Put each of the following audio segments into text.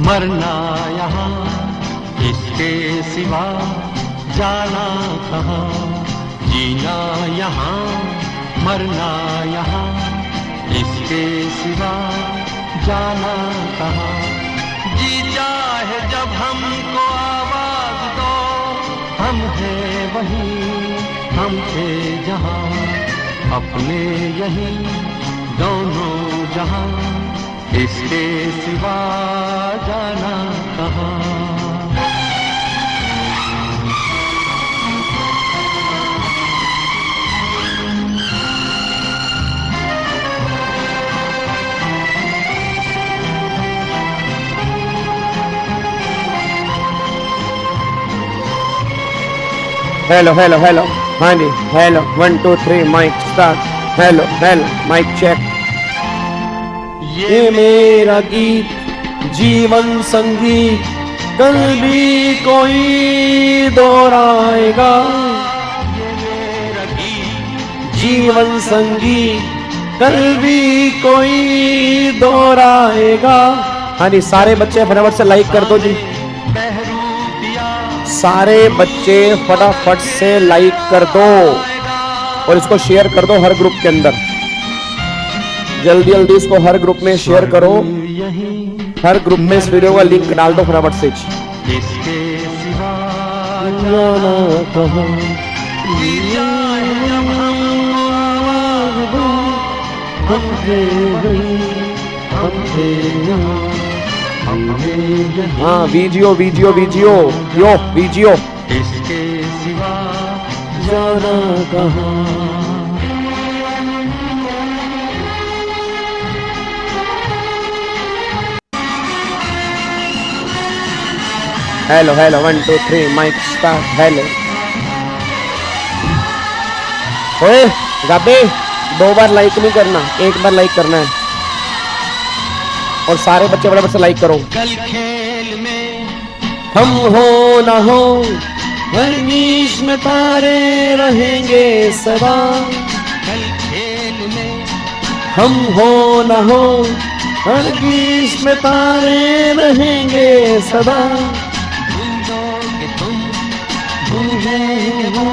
मरना यहाँ इसके सिवा जाना कहाँ, जीना यहाँ मरना यहाँ इसके सिवा जाना कहाँ। जी चाहे जब हमको आवाज दो, हम हैं वहीं हम थे जहाँ, अपने यहीं दोनों जहाँ, इसके सिवा जाना कहाँ। हेलो हेलो हेलो, हाँ जी hello, 1 2 3 mic start. Hello hello mic check. ये मेरा गीत जीवन संगीत, कल भी कोई दोहराएगा। ये मेरा गीत जीवन संगीत, कल भी कोई दोहराएगा। हाँ जी, सारे बच्चे फटाफट से लाइक कर दो जी। सारे बच्चे फटाफट से लाइक कर दो और इसको शेयर कर दो हर ग्रुप के अंदर। जल्दी जल्दी इसको हर ग्रुप में शेयर करो। हर ग्रुप में इस वीडियो का लिंक डाल दो फटाफट से। इसके सिवा जाना कहाँ, हाँ वीजियो वीजियो वीजियो यो वीजियो। इसके सिवा जाना कहाँ। Hello hello 1 2 3 mic start. Hello ओए गाबे, 2 बार लाइक नहीं करना, 1 बार लाइक करना है। और सारे बच्चे बड़े से लाइक करो। कल खेल में हम हो ना हो, हरनीश में तारे रहेंगे सदा। कल खेल में हम हो ना हो, हरनीश में तारे रहेंगे सदा। भूलोगे तुम भूलेंगे वो,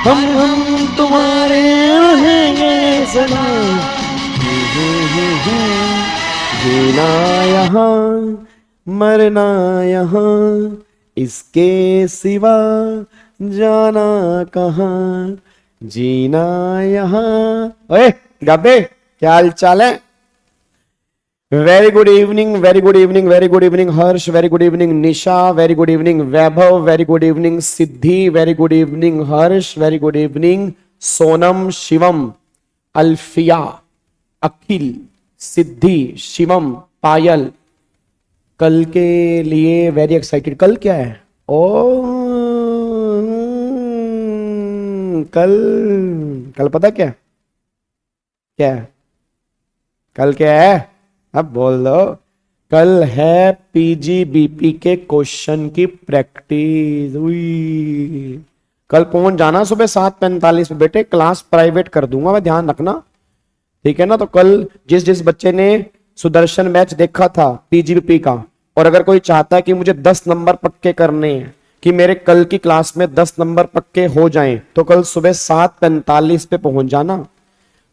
हम तुम्हारे रहेंगे सदा। जीना यहाँ मरना यहाँ, इसके सिवा जाना कहाँ। जीना यहाँ। ओए गब्बे, क्या हाल चाल है? Very good evening, very good evening, very good evening Harsh, very good evening Nisha, very good evening Vaibhav, very good evening Siddhi, very good evening Harsh, very good evening Sonam, Shivam, Alfiya, Akhil, Siddhi, Shivam, Payal. कल के लिए वेरी एक्साइटेड। कल क्या है? कल पता क्या क्या है? कल क्या है? अब बोल दो। कल है पीजीबीपी के क्वेश्चन की प्रैक्टिस। कल पहुंच जाना सुबह 7:45 पे बेटे, क्लास प्राइवेट कर दूंगा मैं, ध्यान रखना, ठीक है ना। तो कल जिस बच्चे ने सुदर्शन मैच देखा था पीजीबीपी का, और अगर कोई चाहता है कि मुझे 10 नंबर पक्के करने हैं, कि मेरे कल की क्लास में 10 नंबर पक्के हो जाएं, तो कल सुबह 7:45 पे पहुंच जाना।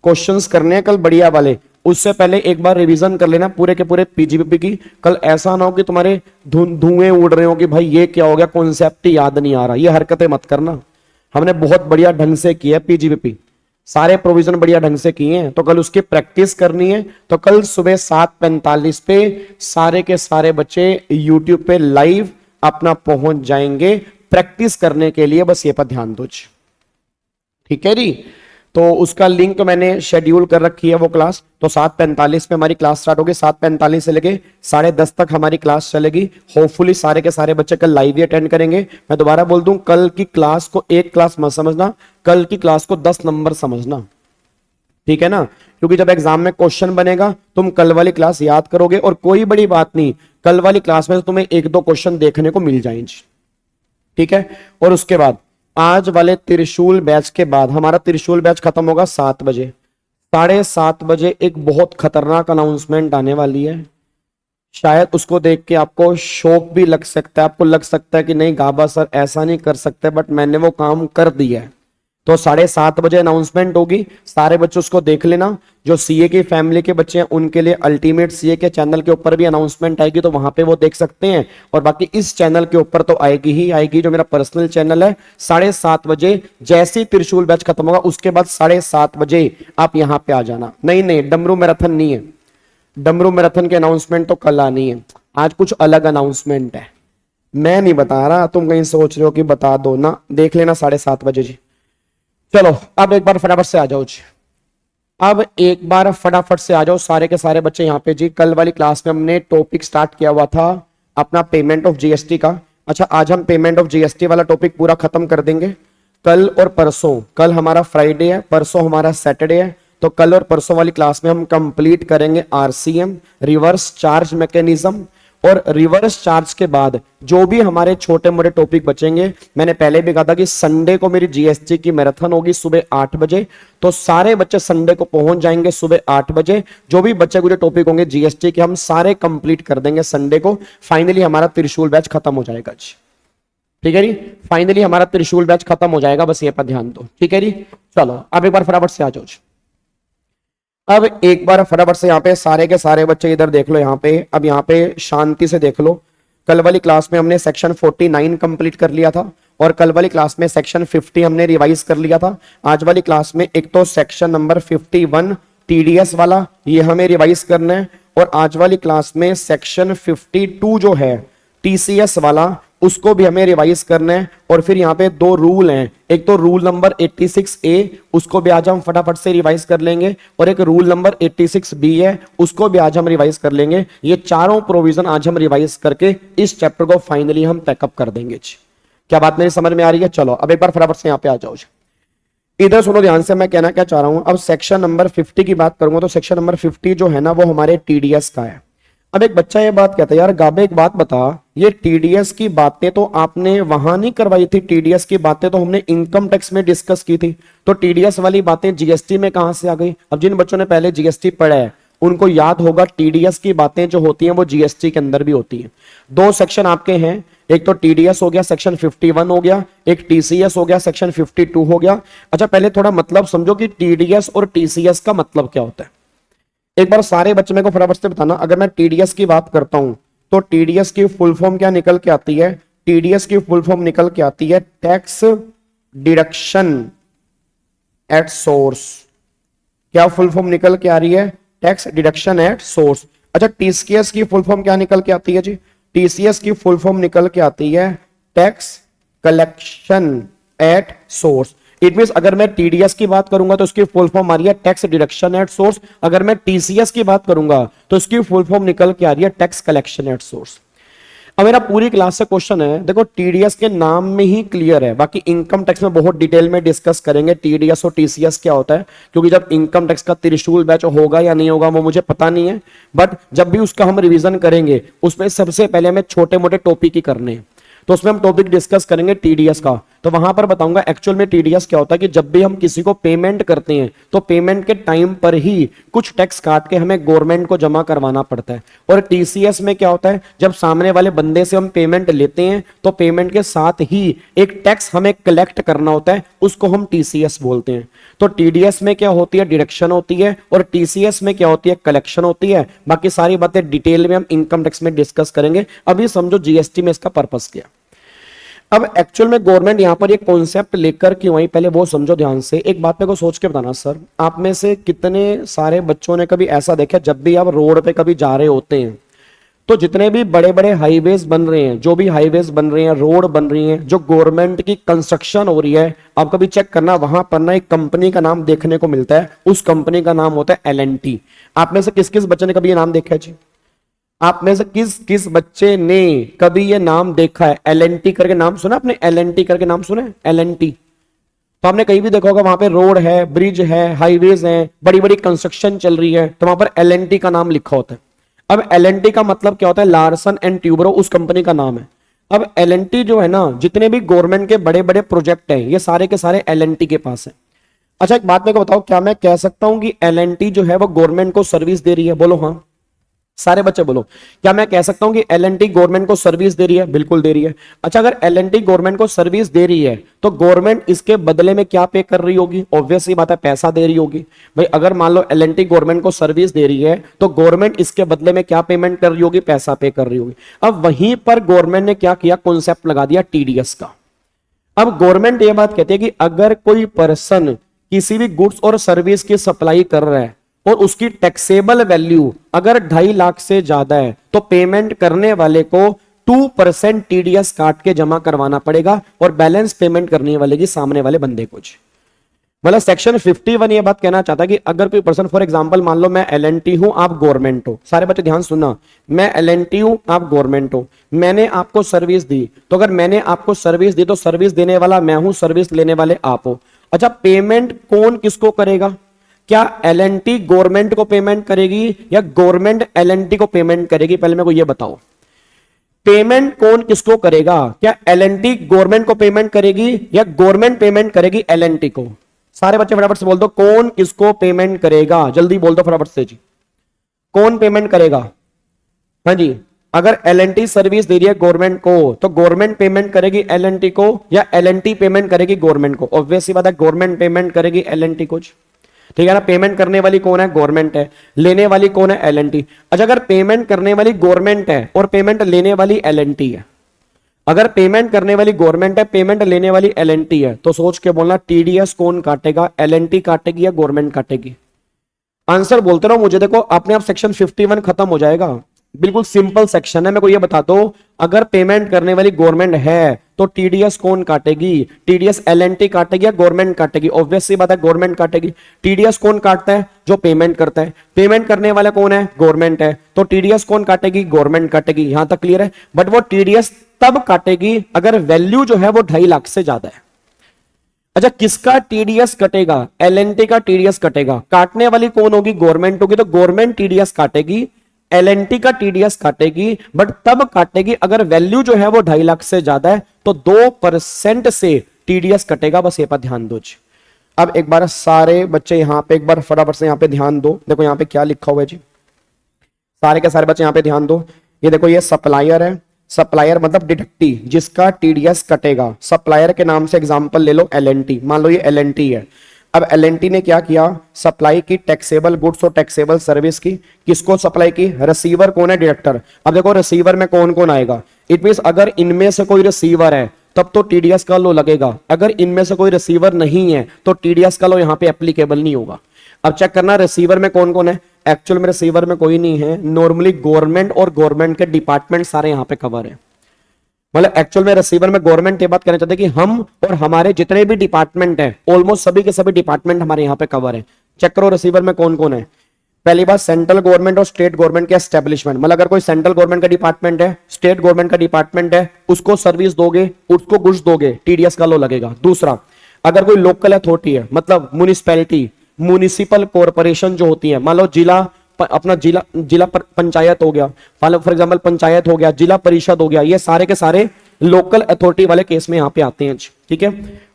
क्वेश्चंस करने हैं कल बढ़िया वाले। उससे पहले एक बार रिवीजन कर लेना पूरे के पूरे पीजीबीपी की। कल ऐसा ना हो कि तुम्हारे धुएं उड़ रहे हो कि भाई ये क्या हो गया, कॉन्सेप्ट ही याद नहीं आ रहा। ये हरकतें मत करना। हमने बहुत बढ़िया ढंग से किया पीजीबीपी, सारे प्रोविजन बढ़िया ढंग से किए हैं। तो कल उसकी प्रैक्टिस करनी है। तो कल सुबह 7:45 पे सारे के सारे बच्चे यूट्यूब पे लाइव अपना पहुंच जाएंगे प्रैक्टिस करने के लिए। बस ये पर ध्यान दो, ठीक है जी। तो उसका लिंक मैंने शेड्यूल कर रखी है वो क्लास। तो 7:45 पे हमारी क्लास स्टार्ट होगी। 7:45 से लेके 10:30 तक हमारी क्लास चलेगी। होपफुली सारे के सारे बच्चे कल लाइव ही अटेंड करेंगे। मैं दोबारा बोल दूं, कल की क्लास को एक क्लास मत समझना, कल की क्लास को 10 नंबर समझना, ठीक है ना। क्योंकि जब एग्जाम में क्वेश्चन बनेगा तुम कल वाली क्लास याद करोगे। और कोई बड़ी बात नहीं, कल वाली क्लास में तुम्हें 1-2 क्वेश्चन देखने को मिल जाएंगे, ठीक है। और उसके बाद आज वाले त्रिशूल बैच के बाद हमारा त्रिशूल बैच खत्म होगा 7 बजे। 7:30 बजे एक बहुत खतरनाक अनाउंसमेंट आने वाली है। शायद उसको देख के आपको शौक भी लग सकता है, आपको लग सकता है कि नहीं गाबा सर ऐसा नहीं कर सकते, बट मैंने वो काम कर दिया है। तो 7:30 बजे अनाउंसमेंट होगी, सारे बच्चे उसको देख लेना। जो सीए की फैमिली के बच्चे हैं उनके लिए अल्टीमेट सीए के चैनल के ऊपर भी अनाउंसमेंट आएगी, तो वहां पे वो देख सकते हैं। और बाकी इस चैनल के ऊपर तो आएगी ही आएगी, जो मेरा पर्सनल चैनल है। 7:30 बजे जैसे ही त्रिशूल बैच खत्म होगा उसके बाद 7:30 बजे आप यहां पे आ जाना। नहीं नहीं, डमरू मैराथन नहीं है, डमरू मैराथन की अनाउंसमेंट तो कल आनी है, आज कुछ अलग अनाउंसमेंट है। मैं नहीं बता रहा, तुम कहीं सोच रहे हो कि बता दो ना, देख लेना 7:30 बजे जी। चलो अब एक बार फटाफट से आ जाओ जी, अब एक बार फटाफट से आ जाओ सारे के सारे बच्चे यहाँ पे जी। कल वाली क्लास में हमने टॉपिक स्टार्ट किया हुआ था अपना पेमेंट ऑफ जीएसटी का। अच्छा, आज हम पेमेंट ऑफ जीएसटी वाला टॉपिक पूरा खत्म कर देंगे। कल और परसों, कल हमारा फ्राइडे है, परसों हमारा सैटरडे है, तो कल और परसों वाली क्लास में हम कंप्लीट करेंगे आरसीएम, रिवर्स चार्ज मैकेनिज्म। और रिवर्स चार्ज के बाद जो भी हमारे छोटे मोटे टॉपिक बचेंगे, मैंने पहले भी कहा था कि संडे को मेरी जीएसटी की मैराथन होगी सुबह 8 बजे, तो सारे बच्चे संडे को पहुंच जाएंगे सुबह 8 बजे। जो भी बच्चे कुछ टॉपिक होंगे जीएसटी के हम सारे कंप्लीट कर देंगे संडे को। फाइनली हमारा त्रिशूल बैच खत्म हो जाएगा जी, ठीक है जी। फाइनली हमारा त्रिशूल बैच खत्म हो जाएगा, बस ये पर ध्यान दो, ठीक है जी। चलो अब एक बार फटाफट से आ जाओ जी। अब एक बार फटाफट से यहाँ पे सारे के सारे बच्चे इधर देख लो, यहाँ पे अब यहाँ पे शांति से देख लो। कल वाली क्लास में हमने सेक्शन 49 कंप्लीट कर लिया था, और कल वाली क्लास में सेक्शन 50 हमने रिवाइज कर लिया था। आज वाली क्लास में एक तो सेक्शन नंबर 51 टीडीएस वाला ये हमें रिवाइज करना है, और आज वाली क्लास में सेक्शन 52 जो है टीसीएस वाला उसको भी हमें रिवाइज करना है। और फिर यहाँ पे दो रूल हैं, एक तो रूल नंबर 86A उसको भी आज हम फटाफट से रिवाइज कर लेंगे, और एक रूल नंबर 86B है उसको भी आज हम रिवाइज कर लेंगे। ये चारों प्रोविजन आज हम रिवाइज करके इस चैप्टर को फाइनली हम पैकअप कर देंगे। क्या बात मेरी समझ में आ रही है? चलो अब एक बार फटाफट से यहाँ पे आ जाओ। इधर सुनो ध्यान से, मैं कहना क्या चाह रहा हूं। अब सेक्शन नंबर 50 की बात करूंगा, तो सेक्शन नंबर 50 जो है ना वो हमारे टीडीएस का है। अब एक बच्चा ये बात कहता है, यार गाबे एक बात बता, ये टीडीएस की बातें तो आपने वहां नहीं करवाई थी, टीडीएस की बातें तो हमने इनकम टैक्स में डिस्कस की थी, तो टीडीएस वाली बातें जीएसटी में कहां से आ गई? अब जिन बच्चों ने पहले जीएसटी पढ़ा है उनको याद होगा टीडीएस की बातें जो होती हैं वो जीएसटी के अंदर भी होती हैं। दो सेक्शन आपके हैं, एक तो टीडीएस हो गया सेक्शन 51 हो गया, एक टीसीएस हो गया सेक्शन 52 हो गया। अच्छा पहले थोड़ा मतलब समझो कि टीडीएस और टीसीएस का मतलब क्या होता है। एक बार सारे बच्चे मेरे को फटाफट से बताना, अगर मैं टीडीएस की बात करता हूं तो टीडीएस की फुल फॉर्म क्या निकल के आती है? टीडीएस की फुल फॉर्म निकल के आती है टैक्स डिडक्शन एट सोर्स। क्या फुल फॉर्म निकल के आ रही है? Tax deduction at source. अच्छा टीसीएस की फुल फॉर्म क्या निकल के आती है जी? टीसीएस की फुल फॉर्म निकल के आती है tax collection at source. It means अगर मैं टीडीएस की बात करूंगा तो उसकी फुल फॉर्म आ रही है टैक्स डिडक्शन एट सोर्स, अगर मैं टीसीएस की बात करूंगा तो उसकी फुल फॉर्म निकल के आ रही है टैक्स कलेक्शन एट सोर्स। अब मेरा पूरी क्लास से क्वेश्चन है, देखो टीडीएस के नाम में ही क्लियर है, बाकी इनकम टैक्स में बहुत डिटेल में डिस्कस करेंगे टीडीएस और टीसीएस क्या होता है, क्योंकि जब इनकम टैक्स का त्रिशूल बैच होगा या नहीं होगा वो मुझे पता नहीं है, बट जब भी उसका हम रिवीजन करेंगे उसमें सबसे पहले हमें छोटे मोटे टॉपिक ही करने हैं, तो उसमें हम टॉपिक डिस्कस करेंगे टीडीएस का। तो वहां पर बताऊंगा एक्चुअल में टीडीएस क्या होता है कि जब भी हम किसी को पेमेंट करते हैं तो पेमेंट के टाइम पर ही कुछ टैक्स काट के हमें गवर्नमेंट को जमा करवाना पड़ता है। और टीसीएस में क्या होता है, जब सामने वाले बंदे से हम पेमेंट लेते हैं तो पेमेंट के साथ ही एक टैक्स हमें कलेक्ट करना होता है, उसको हम टीसीएस बोलते हैं। तो टीडीएस में क्या होती है? डिडक्शन होती है, और टीसीएस में क्या होती है? कलेक्शन होती है। बाकी सारी बातें डिटेल में हम इनकम टैक्स में डिस्कस करेंगे, अभी समझो जीएसटी में इसका पर्पस क्या। अब एक्चुअल में गवर्नमेंट यहां पर एक कॉन्सेप्ट लेकर क्यों आई, पहले वो समझो ध्यान से। एक बात मेरे को सोच के बताना सर, आप में से कितने सारे बच्चों ने कभी ऐसा देखा, जब भी आप रोड पे कभी जा रहे होते हैं तो जितने भी बड़े बड़े हाईवेज बन रहे हैं, जो भी हाईवेज बन रहे हैं, रोड बन रही हैं, जो गवर्नमेंट की कंस्ट्रक्शन हो रही है, आप कभी चेक करना वहां पर ना एक कंपनी का नाम देखने को मिलता है, उस कंपनी का नाम होता है L&T। आप में से किस किस बच्चे ने कभी ये नाम देखा है जी? आप में से किस किस बच्चे ने कभी ये नाम देखा है? L&T करके नाम सुना आपने? L&T करके नाम सुना है? L&T तो आपने कहीं भी देखा होगा, वहां पे रोड है, ब्रिज है, हाईवेज है, बड़ी बड़ी कंस्ट्रक्शन चल रही है, तो वहां पर L&T का नाम लिखा होता है। अब L&T का मतलब क्या होता है? लार्सन एंड ट्यूब्रो उस कंपनी का नाम है। अब L&T जो है ना, जितने भी गवर्नमेंट के बड़े बड़े प्रोजेक्ट हैं ये सारे के सारे L&T के पास है। अच्छा एक बात मेरे को बताओ, क्या मैं कह सकता हूं कि L&T जो है वो गवर्नमेंट को सर्विस दे रही है? बोलो हाँ, सारे बच्चे बोलो, क्या मैं कह सकता हूं कि एल&टी गवर्नमेंट को सर्विस दे रही है? बिल्कुल दे रही है। अच्छा, अगर एल&टी गवर्नमेंट को सर्विस दे रही है तो गवर्नमेंट इसके बदले में क्या पे कर रही होगी? ऑब्वियस सी बात है, पैसा दे रही होगी। भाई अगर मान लो एल&टी गवर्नमेंट को सर्विस दे रही है तो गवर्नमेंट इसके बदले में क्या पेमेंट कर रही होगी? पैसा पे कर रही होगी। अब वहीं पर गवर्नमेंट ने क्या किया? कॉन्सेप्ट लगा दिया टीडीएस का। अब गवर्नमेंट ये बात कहती है कि अगर कोई पर्सन किसी भी गुड्स और सर्विस की सप्लाई कर रहा है और उसकी टैक्सेबल वैल्यू अगर 2.5 लाख से ज्यादा है तो पेमेंट करने वाले को 2% टीडीएस काट के जमा करवाना पड़ेगा और बैलेंस पेमेंट करने वाले की सामने वाले बंदे को। मतलब सेक्शन 51 ये बात कहना चाहता है कि अगर कोई पर्सन, फॉर एग्जांपल मान लो मैं एल&टी हूं, आप गवर्नमेंट हो। सारे बच्चे ध्यान सुनना, मैं एल&टी हूं, आप गवर्नमेंट हो, मैंने आपको सर्विस दी, तो अगर मैंने आपको सर्विस दी तो सर्विस देने वाला मैं हूं, सर्विस लेने वाले आप हो। अच्छा, पेमेंट कौन किसको करेगा? क्या एल&टी गवर्नमेंट को पेमेंट करेगी या गवर्नमेंट एल&टी को पेमेंट करेगी? पहले मेरे को ये बताओ, पेमेंट कौन किसको करेगा? क्या एल&टी गवर्नमेंट को पेमेंट करेगी या गवर्नमेंट पेमेंट करेगी एल&टी को? सारे बच्चे फटाफट से बोल दो, कौन किसको पेमेंट करेगा? जल्दी बोल दो फटाफट से जी, कौन पेमेंट करेगा? हाँ जी, अगर एल&टी सर्विस दे रही है गवर्नमेंट को तो गवर्नमेंट पेमेंट करेगी एल&टी को या एल&टी पेमेंट करेगी गवर्नमेंट को? ऑब्वियस सी बात है, गवर्नमेंट पेमेंट करेगी एल&टी को। ठीक है ना, पेमेंट करने वाली कौन है? गवर्नमेंट है, लेने वाली कौन है? एल&टी। अच्छा, अगर पेमेंट करने वाली गवर्नमेंट है और पेमेंट लेने वाली एल&टी है, अगर पेमेंट करने वाली गवर्नमेंट है, पेमेंट लेने वाली एल&टी है, तो सोच के बोलना टीडीएस कौन काटेगा? एल&टी काटेगी या गवर्नमेंट काटेगी? आंसर बोलते रहो मुझे, देखो अपने आप सेक्शन 51 खत्म हो जाएगा। बिल्कुल सिंपल सेक्शन है। मैं को ये बता दो, अगर पेमेंट करने वाली गवर्नमेंट है तो टीडीएस कौन काटेगी? टीडीएस एल&टी काटेगी या गवर्नमेंट काटेगी? ऑब्वियस सी बात है, गवर्नमेंट काटेगी। टीडीएस कौन काटता है? जो पेमेंट करता है। पेमेंट करने वाला कौन है? गवर्नमेंट है, तो टीडीएस कौन काटेगी? गवर्नमेंट काटेगी। यहां तक क्लियर है? बट वो टीडीएस तब काटेगी अगर वैल्यू जो है वो 2.5 लाख से ज्यादा है। अच्छा, किसका टीडीएस कटेगा? एल&टी का टीडीएस कटेगा। काटने वाली कौन होगी? गवर्नमेंट होगी, तो गवर्नमेंट टीडीएस काटेगी, एल&टी का टीडीएस काटेगी, बट तब काटेगी अगर वैल्यू जो है वो 2.5 लाख से ज्यादा है, तो 2% से टीडीएस कटेगा। बस ये पर ध्यान दो। अब एक बार सारे बच्चे यहां पे एक बार फटाफट से यहां पे ध्यान दो। देखो यहां पे क्या लिखा हुआ है जी, सारे के सारे बच्चे यहां पे ध्यान दो। ये देखो, ये सप्लायर है, सप्लायर मतलब डिडक्टी जिसका टीडीएस कटेगा। सप्लायर के नाम से एग्जांपल ले लो एल&टी, मान लो ये एल&टी है। अब एल&टी ने क्या किया? सप्लाई की टैक्सेबल गुड्स और टैक्सेबल सर्विस की। किसको सप्लाई की? रिसीवर कौन है? डायरेक्टर। अब देखो रिसीवर में कौन कौन आएगा? इट मींस अगर इनमें से कोई रिसीवर है तब तो टीडीएस का लो लगेगा, अगर इनमें से कोई रिसीवर नहीं है तो टीडीएस का लो यहां पे एप्लीकेबल नहीं होगा। अब चेक करना रिसीवर में कौन कौन है। एक्चुअल में रिसीवर में कोई नहीं है, नॉर्मली गवर्नमेंट और गवर्नमेंट के डिपार्टमेंट सारे यहां पे कवर है। मतलब एक्चुअल में रिसीवर में गवर्नमेंट ये बात कहना चाहते हैं कि हम और हमारे जितने भी डिपार्टमेंट हैं, ऑलमोस्ट सभी के सभी डिपार्टमेंट हमारे यहाँ पे कवर है। चेक करो रिसीवर में कौन कौन है। पहली बात, सेंट्रल गवर्नमेंट और स्टेट गवर्नमेंट के एस्टेब्लिशमेंट, मतलब अगर कोई सेंट्रल गवर्नमेंट का डिपार्टमेंट है, स्टेट गवर्नमेंट का डिपार्टमेंट है, उसको सर्विस दोगे, उसको गुड्स दोगे, टीडीएस का लो लगेगा। दूसरा, अगर कोई लोकल अथॉरिटी है, मतलब म्युनिसिपैलिटी, म्युनिसिपल कॉर्पोरेशन जो होती है, मान लो जिला, अपना जिला पंचायत हो गया, फॉर एग्जांपल पंचायत हो गया, जिला परिषद हो गया, ये सारे के सारे लोकल अथॉरिटी वाले केस में यहाँ पे आते हैं। ठीक है,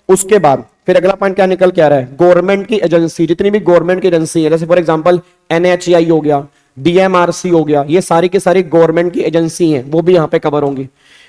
उसके बाद फिर अगला पॉइंट क्या निकल के आ रहा है? गवर्नमेंट की एजेंसी, जितनी भी गवर्नमेंट की एजेंसी है, जैसे फॉर एग्जांपल एनएचएआई हो गया, डीएमआरसी हो गया, ये सारी की सारी गवर्नमेंट की एजेंसी हैं, वो भी यहाँ पे कवर होंगी।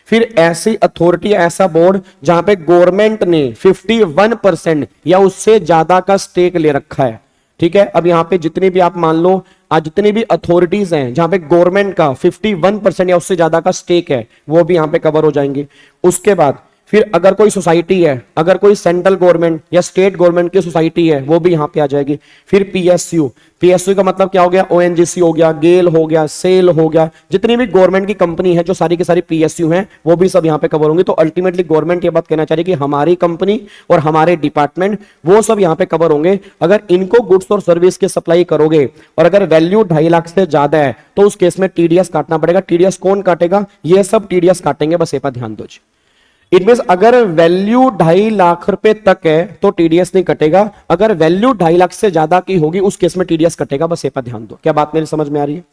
फिर ऐसी अथॉरिटी, ऐसा बोर्ड जहां पे गवर्नमेंट ने 51% या उससे ज्यादा का स्टेक ले रखा है। ठीक है, अब यहाँ पे जितनी भी आप मान लो आज जितनी भी अथॉरिटीज हैं जहां पे गवर्नमेंट का 51% या उससे ज्यादा का स्टेक है, वो भी यहाँ पे कवर हो जाएंगे। उसके बाद फिर अगर कोई सोसाइटी है, अगर कोई सेंट्रल गवर्नमेंट या स्टेट गवर्नमेंट की सोसाइटी है, वो भी यहाँ पे आ जाएगी। फिर पीएसयू, पीएसयू का मतलब क्या हो गया? ओएनजीसी हो गया, गेल हो गया, सेल हो गया, जितनी भी गवर्नमेंट की कंपनी है जो सारी की सारी पीएसयू हैं, वो भी सब यहाँ पे कवर होंगे। तो अल्टीमेटली गवर्नमेंट ये बात कहना चाह रही है कि हमारी कंपनी और हमारे डिपार्टमेंट वो सब यहाँ पे कवर होंगे। अगर इनको गुड्स और सर्विस की सप्लाई करोगे और अगर वैल्यू 2.5 लाख से ज्यादा है तो उस केस में टीडीएस काटना पड़ेगा। टीडीएस कौन काटेगा? ये सब टीडीएस काटेंगे, बस ये पर ध्यान दो। इट मींस अगर वैल्यू 2.5 लाख रुपए तक है तो टीडीएस नहीं कटेगा, अगर वैल्यू 2.5 लाख से ज्यादा की होगी उस केस में टीडीएस कटेगा। बस ये पर ध्यान दो। क्या बात मेरी समझ में आ रही है?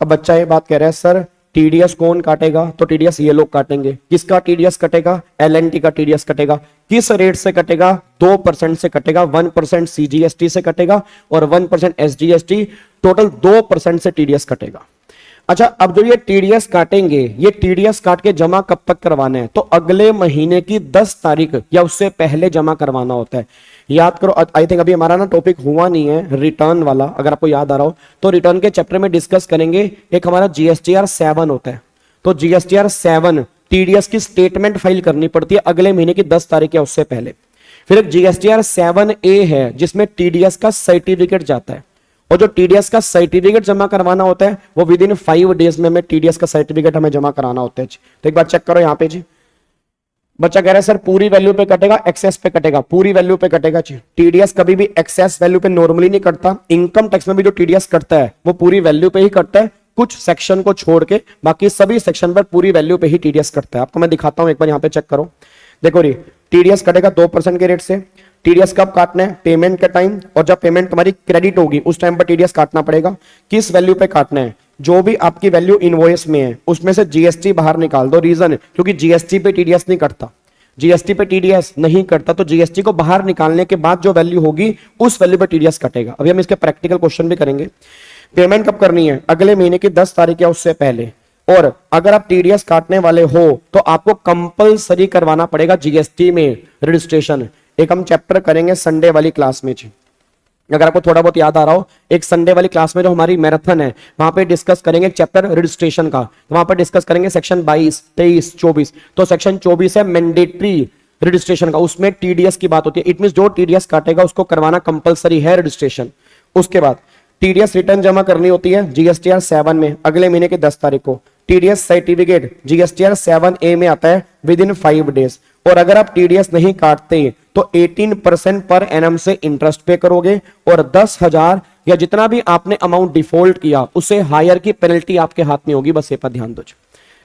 अब बच्चा ये बात कह रहा है सर टीडीएस कौन काटेगा? तो टीडीएस ये लोग काटेंगे। किसका टीडीएस कटेगा? एल&टी का टीडीएस कटेगा। किस रेट से कटेगा? 2% से कटेगा। 1% सीजीएसटी से कटेगा और 1% एसजीएसटी, टोटल 2% से टीडीएस कटेगा। अच्छा, अब जो ये टीडीएस काटेंगे, ये टीडीएस काट के जमा कब तक करवाना है? तो अगले महीने की 10 तारीख या उससे पहले जमा करवाना होता है। याद करो, आई थिंक अभी हमारा ना टॉपिक हुआ नहीं है रिटर्न वाला, अगर आपको याद आ रहा हो तो रिटर्न के चैप्टर में डिस्कस करेंगे। एक हमारा जीएसटीआर 7 होता है, तो जीएसटीआर 7 टीडीएस की स्टेटमेंट फाइल करनी पड़ती है अगले महीने की 10 तारीख या उससे पहले। फिर एक जीएसटीआर 7A है जिसमें टीडीएस का सर्टिफिकेट जाता है, और जो टीडीएस का सर्टिफिकेट जमा करवाना होता है वो विद इन 5 डेज में हमें टीडीएस का सर्टिफिकेट हमें जमा कराना होता है। तो एक बार चेक करो यहाँ पे जी, बच्चा कह रहा है सर पूरी वैल्यू पे कटेगा, एक्सेस पे कटेगा? पूरी वैल्यू पे कटेगा जी। टीडीएस कभी भी एक्सेस वैल्यू पे नॉर्मली नहीं कटता। इनकम टैक्स में भी जो टीडीएस कटता है वो पूरी वैल्यू पे ही कटता है, कुछ सेक्शन को छोड़ के, बाकी सभी सेक्शन पर पूरी वैल्यू पे ही टीडीएस कटता है। आपको मैं दिखाता हूं, एक बार यहाँ पे चेक करो। देखो री, टीडीएस कटेगा 2% के रेट से। टीडीएस कब काटना है? पेमेंट के टाइम, और जब पेमेंट तुम्हारी क्रेडिट होगी उस टाइम पर टीडीएस काटना पड़ेगा। किस वैल्यू पे काटना है? जो भी आपकी वैल्यू इनवॉइस में है उसमें से जीएसटी बाहर निकाल दो। रीजन, क्योंकि जीएसटी पे टीडीएस नहीं कटता, जीएसटी पे टीडीएस नहीं कटता, तो जीएसटी को बाहर निकालने के बाद जो वैल्यू होगी उस वैल्यू पे टीडीएस कटेगा। अभी हम इसके प्रैक्टिकल क्वेश्चन भी करेंगे। पेमेंट कब करनी है? अगले महीने की 10 तारीख या उससे पहले। और अगर आप टीडीएस काटने वाले हो तो आपको कंपलसरी करवाना पड़ेगा जीएसटी में रजिस्ट्रेशन। एक हम चैप्टर करेंगे संडे वाली क्लास में जी, अगर आपको थोड़ा बहुत याद आ रहा हो, एक संडे वाली क्लास में जो हमारी मैराथन है वहां पे डिस्कस करेंगे चैप्टर रजिस्ट्रेशन का। तो वहां पे डिस्कस करेंगे सेक्शन 22, 23, 24। तो सेक्शन 24 है मैंडेटरी रजिस्ट्रेशन का, उसमें टीडीएस की बात होती है। इट मींस जो टीडीएस काटेगा उसको करवाना कंपलसरी है रजिस्ट्रेशन। उसके बाद टीडीएस रिटर्न जमा करनी होती है जीएसटीआर 7 में अगले महीने की 10 तारीख को। टीडीएस सर्टिफिकेट जीएसटीआर 7A में आता है विद इन 5 डेज। और अगर आप टीडीएस नहीं काटते तो 18% पर एनम से इंटरेस्ट पे करोगे, और 10,000 या जितना भी आपने अमाउंट डिफॉल्ट किया उससे हायर की पेनल्टी आपके हाथ में होगी। बस ये पर ध्यान दो।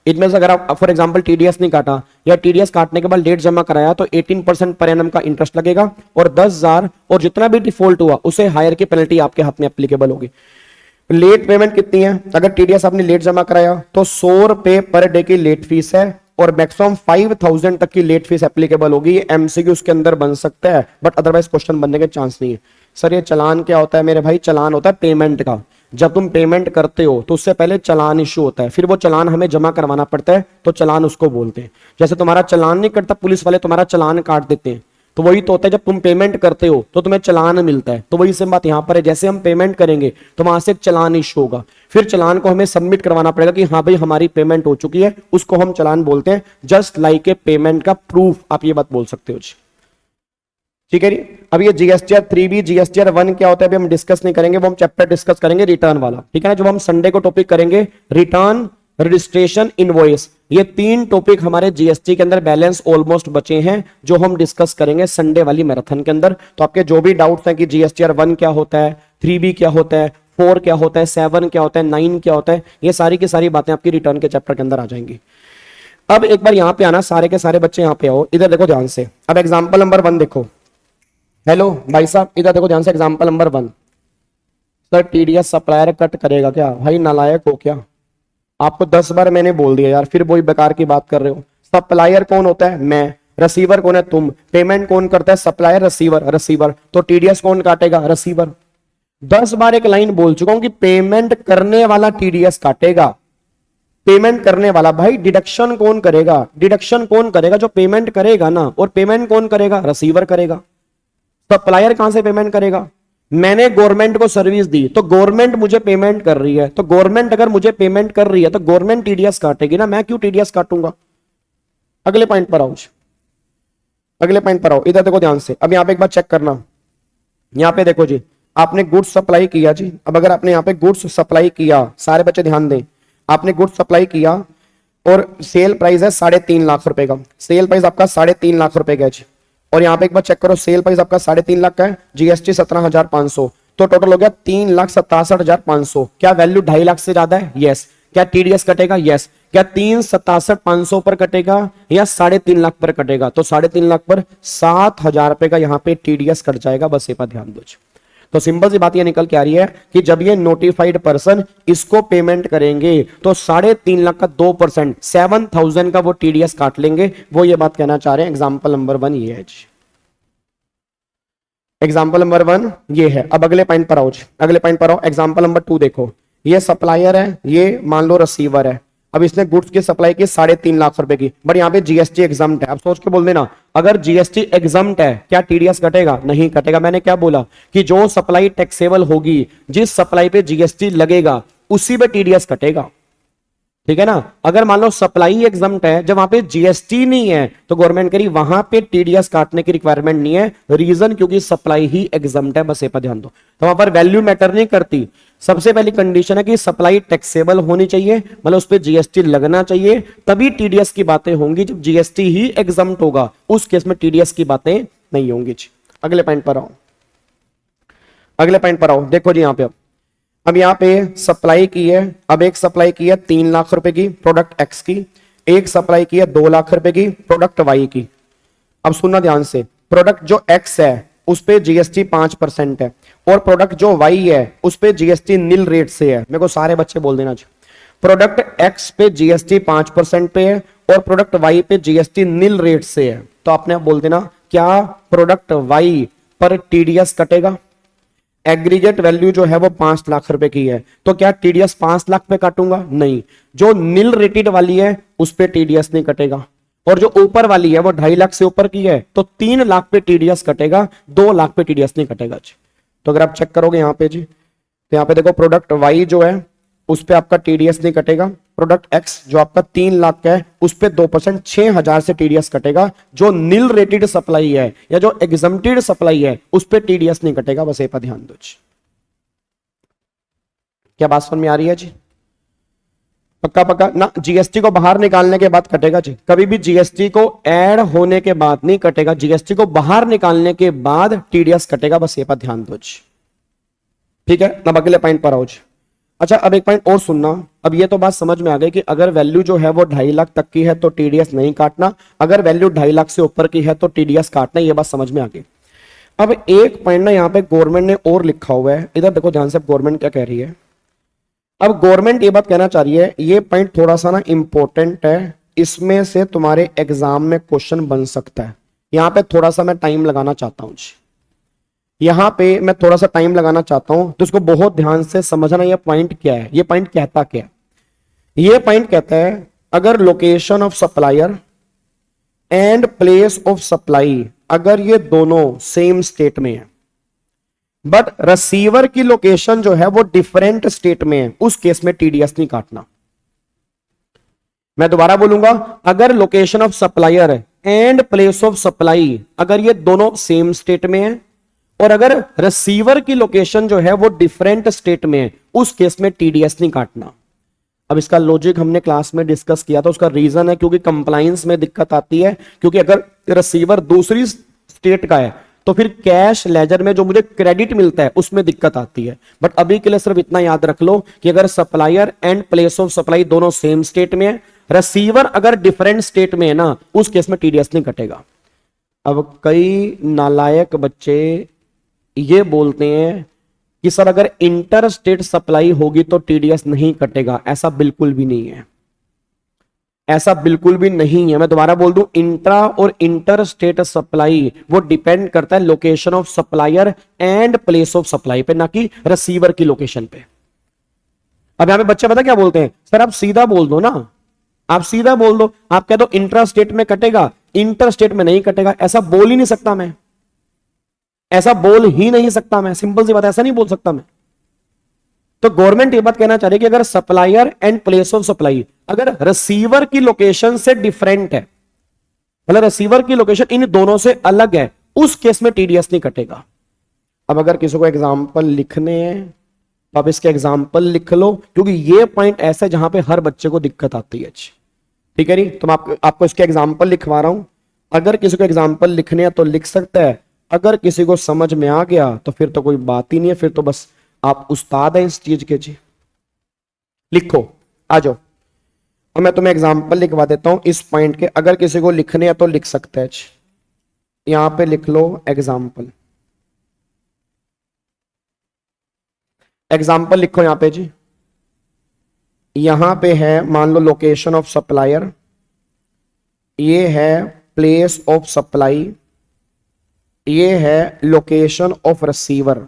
इनमें से अगर आप फॉर एग्जांपल टीडीएस नहीं काटा या टीडीएस काटने के बाद लेट जमा कराया तो 18% पर एनम का इंटरेस्ट लगेगा, और 10,000 और जितना भी डिफॉल्ट हुआ उसे हायर की पेनल्टी आपके हाथ में एप्लीकेबल होगी। लेट पेमेंट कितनी है? अगर टीडीएस आपने लेट जमा कराया तो 100 रुपए पर डे की लेट फीस है, और मैक्सिमम 5,000 तक की लेट फीस एप्लीकेबल होगी। ये एमसीक्यू उसके अंदर बन सकता है, बट अदरवाइज क्वेश्चन बनने के चांस नहीं है। सर ये चालान क्या होता है मेरे भाई? चालान होता है पेमेंट का। जब तुम पेमेंट करते हो तो उससे पहले चालान इश्यू होता है, फिर वो चालान हमें जमा करवाना पड़ता है, तो चालान उसको बोलते हैं। जैसे तुम्हारा चालान नहीं करता पुलिस वाले, तुम्हारा चालान काट देते हैं, तो वही तो होता है जब तुम पेमेंट करते हो तो तुम्हें चालान मिलता है। तो वही सेम बात यहां पर है, जैसे हम पेमेंट करेंगे तो वहां से एक चालान इश्यू होगा, फिर चालान को हमें सबमिट करवाना पड़ेगा कि हाँ भाई हमारी पेमेंट हो चुकी है, उसको हम चालान बोलते हैं। जस्ट लाइक ए पेमेंट का प्रूफ, आप ये बात बोल सकते हो। ठीक है। अब ये जीएसटीआर 3B जीएसटीआर 1 क्या होता है अभी हम डिस्कस नहीं करेंगे, वो हम चैप्टर डिस्कस करेंगे रिटर्न वाला। ठीक है ना, जो हम संडे को टॉपिक करेंगे रिटर्न, रजिस्ट्रेशन, इनवॉइस। ये 3 टॉपिक हमारे जीएसटी के अंदर बैलेंस ऑलमोस्ट बचे हैं जो हम डिस्कस करेंगे संडे वाली मैराथन के अंदर। तो आपके जो भी डाउट्स हैं कि जीएसटीआर 1 क्या होता है, 3B क्या होता है, 4 क्या होता है, 7 क्या होता है, 9 क्या होता है, ये सारी की सारी बातें आपकी रिटर्न के चैप्टर के अंदर आ जाएंगी। अब एक बार यहां पे आना, सारे के सारे बच्चे यहां पे आओ, इधर देखो ध्यान से। अब एग्जाम्पल नंबर 1 देखो। हेलो भाई साहब इधर देखो ध्यान से, example number 1। Sir TDS supplier cut करेगा क्या? भाई नालायक हो क्या? आपको 10 बार मैंने बोल दिया यार, फिर वही बेकार की बात कर रहे हो। सप्लायर कौन होता है? मैं। रिसीवर कौन है? तुम। पेमेंट कौन करता है? Supplier, receiver. तो टीडीएस कौन काटेगा? रिसीवर। 10 बार एक लाइन बोल चुका हूं कि पेमेंट करने वाला टीडीएस काटेगा। पेमेंट करने वाला। भाई डिडक्शन कौन करेगा? डिडक्शन कौन करेगा? जो पेमेंट करेगा ना। और पेमेंट कौन करेगा? रिसीवर करेगा। सप्लायर कहां से पेमेंट करेगा? मैंने गवर्नमेंट को सर्विस दी तो गवर्नमेंट मुझे पेमेंट कर रही है, तो गवर्नमेंट अगर मुझे पेमेंट कर रही है तो गवर्नमेंट टीडीएस काटेगी ना, मैं क्यों टीडीएस काटूंगा? अगले पॉइंट पर आओ, अगले पॉइंट पर आओ, इधर देखो ध्यान से। अब यहां पे एक बार चेक करना, यहां पे देखो जी, आपने गुड्स सप्लाई किया जी। अब अगर आपने यहां पे गुड्स सप्लाई किया, सारे बच्चे ध्यान दें, आपने गुड्स सप्लाई किया और सेल प्राइस है 3.5 लाख रुपए का। सेल प्राइस आपका 3.5 लाख रुपए का है। और यहाँ पे एक बार चेक करो, सेल प्राइस आपका 3.5 लाख का है, जीएसटी 17,500, तो टोटल हो गया 3,67,500। क्या वैल्यू 2.5 लाख से ज्यादा है? यस। क्या टीडीएस कटेगा? यस। क्या 3,67,500 पर कटेगा या 3.5 लाख पर कटेगा? तो 3.5 लाख पर 7,000 रुपए का यहाँ पे टीडीएस कट जाएगा। बस ये पर ध्यान दो। तो सिंपल सी बात ये निकल के आ रही है कि जब ये नोटिफाइड पर्सन इसको पेमेंट करेंगे तो 3.5 लाख का 2% 7,000 का वो टीडीएस काट लेंगे। वो ये बात कहना चाह रहे हैं। एग्जाम्पल नंबर 1 ये है। एग्जाम्पल नंबर 1 ये है। अब अगले पॉइंट पर आओ, अगले पॉइंट पर आओ। एग्जाम्पल नंबर 2 देखो, ये सप्लायर है, ये मान लो रिसीवर है। अब इसने गुड्स की सप्लाई की 3.5 लाख रुपए की, बट यहाँ पे जीएसटी एग्जम्प्ट है। अब सोच के बोल देना, अगर जीएसटी एग्जम्प्ट है क्या टीडीएस कटेगा? नहीं कटेगा। मैंने क्या बोला कि जो सप्लाई टैक्सेबल होगी, जिस सप्लाई पे जीएसटी लगेगा उसी पे टीडीएस कटेगा, ठीक है ना। अगर मान लो सप्लाई एग्जम्प्ट है, जब वहां पे जीएसटी नहीं है तो गवर्नमेंट करी वहां पे टीडीएस काटने की रिक्वायरमेंट नहीं है। रीजन क्योंकि सप्लाई ही एग्जम्प्ट है, बस ये पर ध्यान दो। तो वहां पर वैल्यू मैटर नहीं करती। सबसे पहली कंडीशन है कि सप्लाई टैक्सेबल होनी चाहिए, मतलब उस पर जीएसटी लगना चाहिए, तभी टीडीएस की बातें होंगी। जब जीएसटी ही एग्जम्प्ट होगा उस केस में टीडीएस की बातें नहीं होंगी। अगले पॉइंट पर आओ, अगले पॉइंट पर आओ। देखो जी यहाँ पे अब यहाँ पे सप्लाई की है, अब एक सप्लाई की है 3 लाख रुपए की प्रोडक्ट एक्स की, एक सप्लाई की है 2 लाख रुपए की प्रोडक्ट वाई की। अब सुनना ध्यान से, प्रोडक्ट जो एक्स है उस पे जीएसटी 5% है, और प्रोडक्ट जो वाई है उस पे जीएसटी नील रेट से है। मेरे को सारे बच्चे बोल देना चाहिए, प्रोडक्ट एक्स पे जीएसटी 5% पे है और प्रोडक्ट वाई पे जीएसटी नील रेट से है। तो आपने आप बोल देना, क्या प्रोडक्ट वाई पर टीडीएस कटेगा? एग्रीगेट वैल्यू जो है वो 5 लाख रुपए की है, तो क्या टीडीएस 5 लाख पे काटूंगा? नहीं। जो नील रेटेड वाली है उस पे टीडीएस नहीं कटेगा, और जो ऊपर वाली है वो 2.5 लाख से ऊपर की है तो 3 लाख पे टीडीएस कटेगा, 2 लाख पे टीडीएस नहीं कटेगा जी। तो अगर आप चेक करोगे यहाँ पे जी, तो यहाँ पे देखो प्रोडक्ट वाई जो है उस पे आपका टीडीएस नहीं कटेगा, प्रोडक्ट एक्स जो आपका 3 लाख का है उस पे 2% 6,000 से टीडीएस कटेगा। जो नील रेटेड सप्लाई है या जो एग्जम्प्टेड सप्लाई है उस पे टीडीएस नहीं कटेगा, बस ये पर ध्यान दो जी। क्या बात समझ में आ रही है जी? पक्का पक्का ना। जीएसटी को बाहर निकालने के बाद कटेगा जी, कभी भी जीएसटी को ऐड होने के बाद नहीं कटेगा, जीएसटी को बाहर निकालने के बाद टीडीएस कटेगा, बस ये पर ध्यान दो जी। ठीक है, अब अगले पॉइंट पर आओ जी। अच्छा, अब एक पॉइंट और सुनना। अब ये तो बात समझ में आ गई कि अगर वैल्यू जो है वो 2.5 लाख तक की है तो टीडीएस नहीं काटना, अगर वैल्यू 2.5 लाख से ऊपर की है तो टीडीएस काटना, ये बात समझ में आ गई। अब एक पॉइंट ना यहाँ पे गवर्नमेंट ने और लिखा हुआ है, इधर देखो ध्यान से गवर्नमेंट क्या कह रही है। अब गवर्नमेंट ये बात कहना चाह रही है, ये पॉइंट थोड़ा सा ना इंपॉर्टेंट है, इसमें से तुम्हारे एग्जाम में क्वेश्चन बन सकता है। यहाँ पे थोड़ा सा मैं टाइम लगाना चाहता हूँ, यहाँ पे मैं थोड़ा सा टाइम लगाना चाहता हूं, तो इसको बहुत ध्यान से समझना। ये पॉइंट क्या है, ये पॉइंट कहता क्या है? ये पॉइंट कहता है अगर location of supplier and place of supply, अगर ये दोनों सेम स्टेट में है बट रिसीवर की लोकेशन जो है वो डिफरेंट स्टेट में है, उस केस में टीडीएस नहीं काटना। मैं दोबारा बोलूंगा, अगर location of supplier and place of supply अगर ये दोनों सेम स्टेट में है और अगर रिसीवर की लोकेशन जो है वो डिफरेंट स्टेट में है, उस केस में टीडीएस नहीं काटना। अब इसका लॉजिक हमने क्लास में डिस्कस किया था, उसका रीजन है क्योंकि कंप्लायंस में दिक्कत आती है, क्योंकि अगर रिसीवर दूसरी स्टेट का है तो फिर कैश लेजर में जो मुझे क्रेडिट मिलता है उसमें दिक्कत आती है। बट अभी के लिए सिर्फ इतना याद रख लो कि अगर supplier and place of supply दोनों सेम स्टेट में है, रिसीवर अगर डिफरेंट स्टेट में है ना, उस केस में टीडीएस नहीं कटेगा। अब कई नालायक बच्चे ये बोलते हैं कि सर अगर इंटर स्टेट सप्लाई होगी तो टीडीएस नहीं कटेगा। ऐसा बिल्कुल भी नहीं है, ऐसा बिल्कुल भी नहीं है। मैं दोबारा बोल दूं, इंट्रा और इंटर स्टेट सप्लाई वो डिपेंड करता है location of supplier and place of supply पे, ना कि रिसीवर की लोकेशन पे। अब यहां पे बच्चे पता क्या बोलते हैं, सर आप सीधा बोल दो ना, आप सीधा बोल दो, आप कह दो इंट्रा स्टेट में कटेगा, इंटर स्टेट में नहीं कटेगा। ऐसा बोल ही नहीं सकता मैं, ऐसा बोल ही नहीं सकता मैं, सिंपल सी बात, ऐसा नहीं बोल सकता मैं। तो गवर्नमेंट ये बात कहना चाह रही है कि अगर supplier and place of supply अगर रिसीवर की लोकेशन से डिफरेंट है, मतलब रिसीवर की लोकेशन इन दोनों से अलग है, उस केस में टीडीएस नहीं कटेगा। अब अगर किसी को एग्जाम्पल लिखने हैं तो आप इसके एग्जाम्पल लिख लो, क्योंकि ये पॉइंट ऐसा है जहां पे हर बच्चे को दिक्कत आती है। ठीक है नी, तो मैं आपको इसके एग्जाम्पल लिखवा रहा हूं। अगर किसी को एग्जाम्पल लिखने हैं तो लिख सकता है, अगर किसी को समझ में आ गया तो फिर तो कोई बात ही नहीं है, फिर तो बस आप उस्ताद हैं इस चीज के जी। लिखो, आ जाओ, और मैं तुम्हें एग्जाम्पल लिखवा देता हूं इस पॉइंट के। अगर किसी को लिखने हैं तो लिख सकता है, यहां पे लिख लो एग्जाम्पल। एग्जाम्पल लिखो यहां पे जी, यहां पे है मान लो लोकेशन ऑफ सप्लायर, ये है प्लेस ऑफ सप्लाई, ये है लोकेशन ऑफ रिसीवर।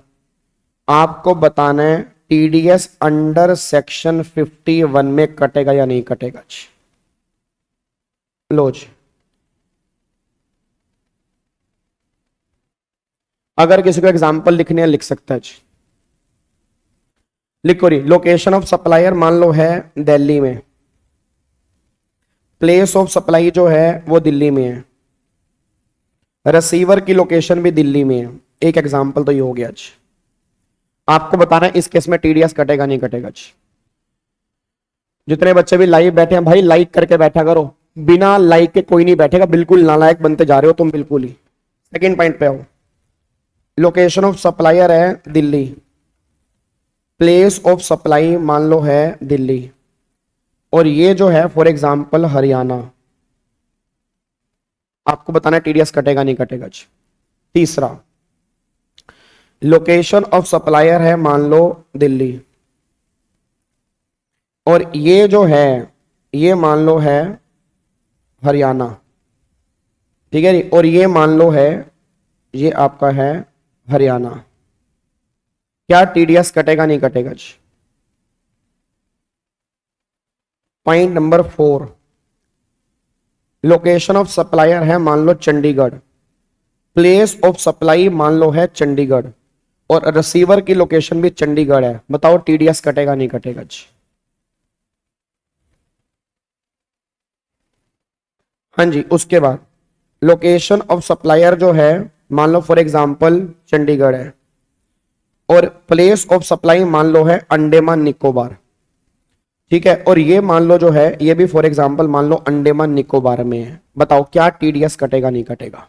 आपको बताना है टीडीएस अंडर सेक्शन 51 में कटेगा या नहीं कटेगा जी? लो जी, अगर किसी को एग्जांपल लिखने हैं लिख सकता है जी। लिखो रही, लोकेशन ऑफ सप्लायर मान लो है दिल्ली में, प्लेस ऑफ सप्लाई जो है वो दिल्ली में है, रिसीवर की लोकेशन भी दिल्ली में है। एक एग्जांपल तो ये हो गया जी। आपको बताना है इस केस में टीडीएस कटेगा नहीं कटेगा जी। जितने बच्चे भी लाइव बैठे हैं भाई लाइक करके बैठा करो, बिना लाइक के कोई नहीं बैठेगा, बिल्कुल नालायक बनते जा रहे हो तुम बिल्कुल ही। सेकंड पॉइंट पे आओ, लोकेशन ऑफ सप्लायर है दिल्ली, प्लेस ऑफ सप्लाई मान लो है दिल्ली, और ये जो है फॉर एग्जांपल हरियाणा। आपको बताना है टीडीएस कटेगा नहीं कटेगा जी। तीसरा, लोकेशन ऑफ सप्लायर है मान लो दिल्ली, और ये जो है ये मान लो है हरियाणा, ठीक है जी, और ये मान लो है ये आपका है हरियाणा। क्या टीडीएस कटेगा नहीं कटेगा जी? Point number 4, location of supplier है मान लो चंडीगढ़, प्लेस ऑफ सप्लाई मान लो है चंडीगढ़, और रिसीवर की लोकेशन भी चंडीगढ़ है। बताओ टीडीएस कटेगा नहीं कटेगा जी? हाँ जी, उसके बाद लोकेशन ऑफ सप्लायर जो है मान लो फॉर एग्जांपल चंडीगढ़ है, और प्लेस ऑफ सप्लाई मान लो है अंडमान निकोबार, ठीक है, और ये मान लो जो है ये भी फॉर एग्जांपल मान लो अंडमान निकोबार में है। बताओ क्या टीडीएस कटेगा नहीं कटेगा?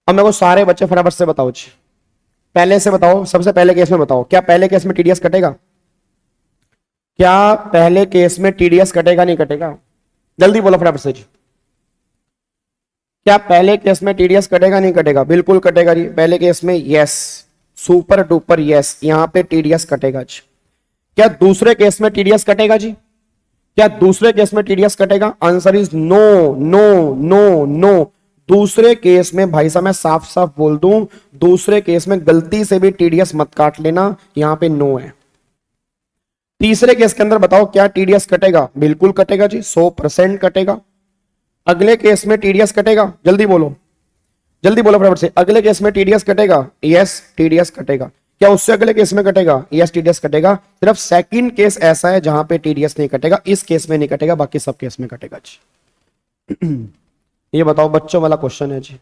अब मेरे को सारे बच्चे फटाफट से बताओ जी, पहले से बताओ, सबसे पहले केस में बताओ, क्या पहले केस में टीडीएस कटेगा? क्या पहले केस में टीडीएस कटेगा नहीं कटेगा? जल्दी बोलो फटाफट से जी। क्या पहले केस में टीडीएस कटेगा नहीं कटेगा? बिल्कुल कटेगा जी। पहले केस में यस, सुपर डुपर यस, यहां पे टीडीएस कटेगा जी। क्या दूसरे केस में टीडीएस कटेगा जी? क्या दूसरे केस में टीडीएस कटेगा? Answer is no no no no. दूसरे केस में भाई साहब मैं साफ साफ बोल दूं, दूसरे केस में गलती से भी टीडीएस मत काट लेना, यहां पे नो है। तीसरे केस के अंदर बताओ क्या टीडीएस कटेगा? बिल्कुल कटेगा जी, 100% कटेगा। अगले केस में टीडीएस कटेगा? जल्दी बोलो, जल्दी बोलो फटाफट से। अगले केस में टीडीएस कटेगा? यस टीडीएस कटेगा। क्या उससे अगले केस में कटेगा? यस टीडीएस कटेगा। सिर्फ सेकंड केस ऐसा है जहां पे टीडीएस नहीं कटेगा, इस केस में नहीं कटेगा, बाकी सब केस में कटेगा जी। ये बताओ, बच्चों वाला क्वेश्चन है जी,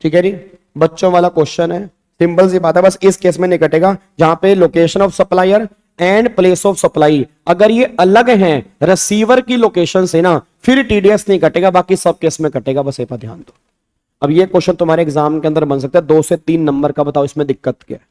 ठीक है जी, बच्चों वाला क्वेश्चन है, सिंपल सी बात है, बस इस केस में नहीं कटेगा जहां पे location of supplier and place of supply अगर ये अलग हैं रिसीवर की लोकेशन से ना, फिर टीडीएस नहीं कटेगा, बाकी सब केस में कटेगा, बस ये पर ध्यान दो। अब ये क्वेश्चन तुम्हारे एग्जाम के अंदर बन सकता है 2 से 3 नंबर का। बताओ इसमें दिक्कत क्या है?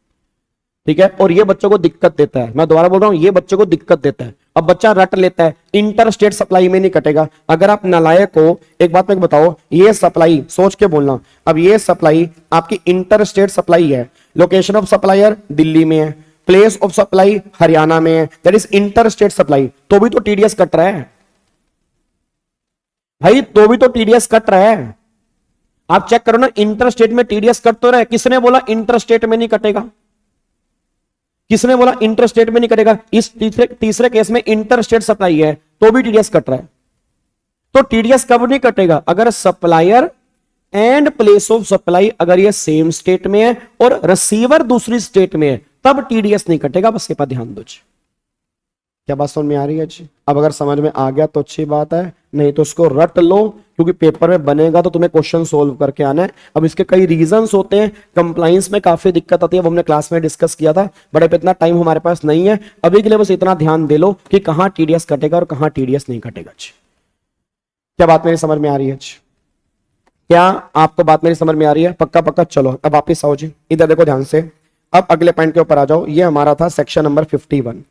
ठीक है, और ये बच्चों को दिक्कत देता है, मैं दोबारा बोल रहा हूं, ये बच्चों को दिक्कत देता है। अब बच्चा रट लेता है इंटर स्टेट सप्लाई में नहीं कटेगा। अगर आप नालायक हो, एक बात मैं बताओ, ये सप्लाई सोच के बोलना, अब ये सप्लाई आपकी इंटर स्टेट सप्लाई है, लोकेशन ऑफ सप्लायर दिल्ली में है, प्लेस ऑफ सप्लाई हरियाणा में है, that is inter state supply, तो भी तो टीडीएस कट रहा है भाई, तो भी तो टीडीएस कट रहा है। आप चेक करो ना, इंटर स्टेट में टीडीएस कट तो रहा है। किसने बोला इंटर स्टेट में नहीं कटेगा? किसने बोला इंटर स्टेट में नहीं कटेगा? इस तीसरे केस में इंटर स्टेट सप्लाई है तो भी टीडीएस कट रहा है। तो टीडीएस कब नहीं कटेगा? अगर supplier and place of supply अगर ये सेम स्टेट में है और रिसीवर दूसरी स्टेट में है, तब टीडीएस नहीं कटेगा, बस ये पर ध्यान दो। क्या बात समझ में आ रही है जी? अब अगर समझ में आ गया तो अच्छी बात है, नहीं तो उसको रट लो, क्योंकि पेपर में बनेगा तो तुम्हें क्वेश्चन सोल्व करके आना है। अब इसके कई रीजंस होते हैं, कंप्लायंस में काफी दिक्कत आती है, वो हमने क्लास में डिस्कस किया था, बट अब इतना टाइम हमारे पास नहीं है। अभी के लिए बस इतना ध्यान दे लो कि कहां टीडीएस कटेगा और कहां टीडीएस नहीं कटेगा जी। क्या बात मेरी समझ में आ रही है जी? क्या आपको बात मेरी समझ में आ रही है? पक्का पक्का। चलो अब वापिस आओ जी, इधर देखो ध्यान से। अब अगले पॉइंट के ऊपर आ जाओ। ये हमारा था सेक्शन नंबर 51।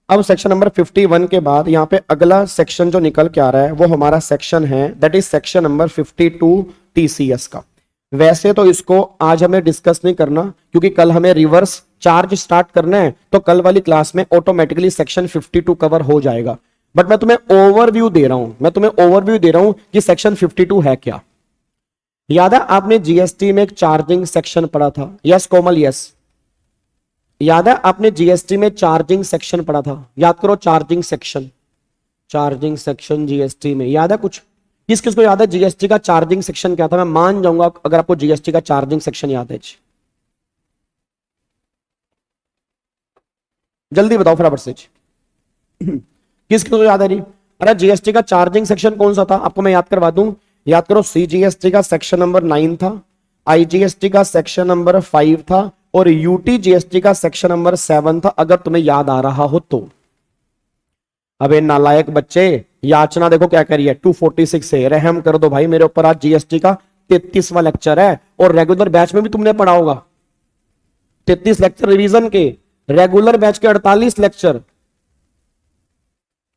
अब सेक्शन नंबर 51 के बाद यहां पे अगला सेक्शन जो निकल के आ रहा है वो हमारा सेक्शन है, that is section number 52 TCS का। वैसे तो इसको आज हमें डिस्कस नहीं करना, क्योंकि कल हमें रिवर्स चार्ज स्टार्ट करना है, तो कल वाली क्लास में ऑटोमेटिकली सेक्शन 52 कवर हो जाएगा। बट मैं तुम्हें ओवरव्यू दे रहा हूं, कि सेक्शन 52 है क्या। याद है आपने जीएसटी में एक चार्जिंग सेक्शन पढ़ा था? यस कोमल, यस। याद है आपने जीएसटी में चार्जिंग सेक्शन पढ़ा था? याद करो, charging section, charging section GST में याद है कुछ? किस किस को याद है जीएसटी का चार्जिंग सेक्शन क्या था? मैं मान जाऊंगा अगर आपको जीएसटी का चार्जिंग सेक्शन याद है। जल्दी बताओ फटाफट से। किस किस को याद है? नहीं, अरे जीएसटी का चार्जिंग सेक्शन कौन सा था? आपको मैं याद करवा दूं। याद करो, सीजीएसटी का सेक्शन नंबर 9 था, आईजीएसटी का सेक्शन नंबर 5 था और यूटीजीएसटी का सेक्शन नंबर 7 था, अगर तुम्हें याद आ रहा हो तो। अबे नालायक बच्चे, याचना देखो क्या करिए 246 से। रहम कर दो भाई मेरे ऊपर, आज जीएसटी का 33वां लेक्चर है और रेगुलर बैच में भी तुमने पढ़ा होगा 33 लेक्चर रिवीजन के, रेगुलर बैच के 48 लेक्चर।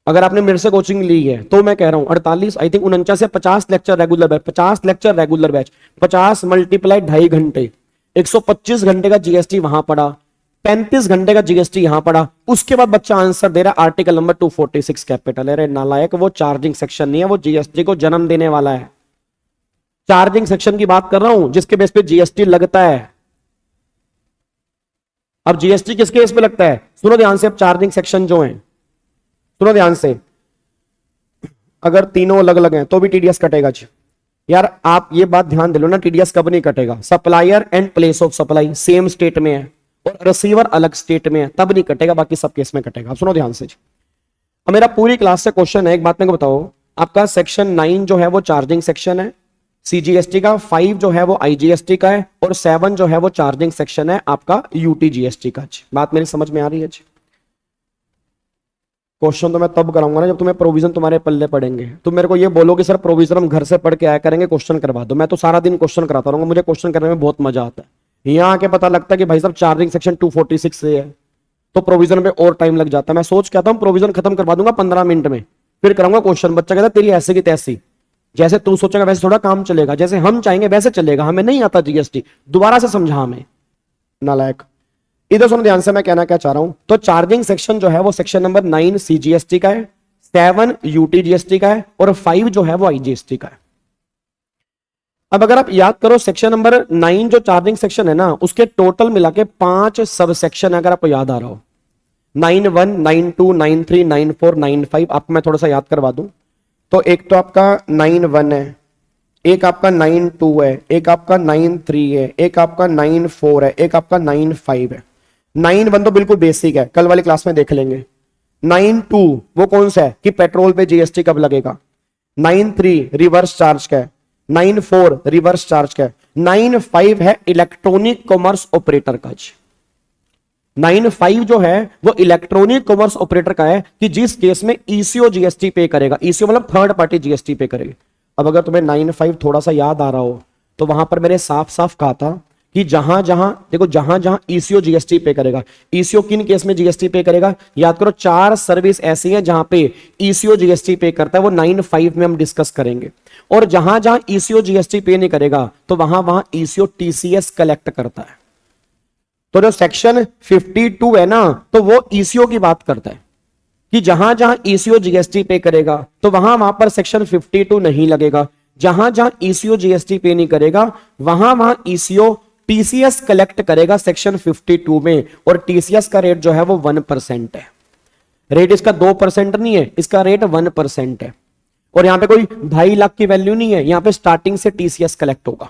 अगर आपने मेरे से कोचिंग ली है तो मैं कह रहा हूं 48, आई थिंक 49 या 50 lecture regular batch, 50 lecture regular batch, 50 multiply 2.5 घंटे, 125 घंटे का जीएसटी वहां पड़ा, 35 घंटे का जीएसटी यहां पड़ा। उसके बाद बच्चा आंसर दे रहा है आर्टिकल नंबर 246 कैपिटल। अरे नालायक, वो चार्जिंग सेक्शन नहीं है, वो जीएसटी को जन्म देने वाला है। चार्जिंग सेक्शन की बात कर रहा हूं जिसके बेस पे जीएसटी लगता है। अब जीएसटी किसके बेस पे लगता है? सुनो ध्यान से, अब चार्जिंग सेक्शन जो है, सुनो ध्यान से, अगर तीनों अलग अलग हैं तो भी टीडीएस कटेगा जी। यार आप ये बात ध्यान दे लो ना, टीडीएस कब नहीं कटेगा? Supplier and place of supply same state में है और रिसीवर अलग स्टेट में है, तब नहीं कटेगा, बाकी सब केस में कटेगा। सुनो ध्यान से जी, अब मेरा पूरी क्लास से क्वेश्चन है, एक बात मेरे को बताओ, आपका सेक्शन 9 जो है वो चार्जिंग सेक्शन है सीजीएसटी का, 5 जो है वो आईजीएसटी का है और 7 जो है वो चार्जिंग सेक्शन है आपका यूटीजीएसटी का। बात मेरी समझ में आ रही है जी? क्वेश्चन तो मैं तब कराऊंगा ना जब तुम्हें प्रोविजन तुम्हारे पल्ले पड़ेंगे। तुम मेरे को ये बोलो कि सर प्रोविजन हम घर से पढ़ के आया करेंगे, क्वेश्चन करवा दो। मैं तो सारा दिन क्वेश्चन कराता रहूंगा, मुझे क्वेश्चन करने में बहुत मजा आता है। यहाँ आके पता लगता है कि भाई साहब चार्जिंग सेक्शन 246 से है तो प्रोविजन पे और टाइम लग जाता है। मैं सोच के आता हूँ प्रोविजन खत्म करवा दूंगा 15 मिनट में, फिर कराऊंगा क्वेश्चन। बच्चा कहता तेरी ऐसे की तैसी, जैसे तू सोचेगा वैसे थोड़ा काम चलेगा, जैसे हम चाहेंगे वैसे चलेगा। हमें नहीं आता जीएसटी, दोबारा से समझा हमें, नालायक। इधर सुनो ध्यान से, मैं कहना क्या चाह रहा हूं। तो चार्जिंग सेक्शन जो है वो सेक्शन नंबर 9 सीजीएसटी का है, 7 यूटीजीएसटी का है और 5 जो है वो आईजीएसटी का है। अब अगर आप याद करो सेक्शन नंबर 9 जो चार्जिंग सेक्शन है ना, उसके टोटल मिला के 5 सब सेक्शन, अगर आपको याद आ रहा हो 9(1), 9(2), 9(3), 9(4), 9(5), आपको मैं थोड़ा सा याद करवा दूं। तो एक तो आपका 9(1) है, एक आपका 9(2) है, एक आपका 9(3) है, एक आपका 9(4) है, एक आपका 9(5) है। 9(1) तो बिल्कुल बेसिक है, कल वाली क्लास में देख लेंगे। 9(2) वो कौन सा है कि पेट्रोल पे जीएसटी कब लगेगा। 9(3) रिवर्स चार्ज का है, 9(4) रिवर्स चार्ज का है, 9(5) है इलेक्ट्रॉनिक कॉमर्स ऑपरेटर का। 9(5) जो है वो इलेक्ट्रॉनिक कॉमर्स ऑपरेटर का है कि जिस केस में ईसीओ जीएसटी पे करेगा। ईसीओ मतलब थर्ड पार्टी जीएसटी पे करेगी। अब अगर तुम्हें 9(5) थोड़ा सा याद आ रहा हो तो वहां पर मैंने साफ साफ कहा था कि जहां जहां देखो, जहां जहां ईसीओ जीएसटी पे करेगा, ईसीओ किन केस में जीएसटी पे करेगा? याद करो 4 सर्विस ऐसी हैं जहां पे ईसीओ जीएसटी पे करता है, वो 9(5) में हम डिस्कस करेंगे। और जहां जहां ईसीओ जीएसटी पे नहीं करेगा तो वहां वहां ईसीओ टीसीएस कलेक्ट करता है। तो जो सेक्शन 52 है ना, तो वो ईसीओ की बात करता है कि जहां जहां ईसीओ जीएसटी पे करेगा तो वहां पर सेक्शन 52 नहीं लगेगा। जहां जहां ईसीओ जीएसटी पे नहीं करेगा वहां ईसीओ टीसीएस कलेक्ट करेगा सेक्शन 52 में। और टीसीएस का रेट जो है वो 1% है। रेट इसका 2% नहीं है, इसका रेट 1% है। और यहां पे कोई 2.5 लाख की वैल्यू नहीं है, यहां पे स्टार्टिंग से टीसीएस कलेक्ट होगा।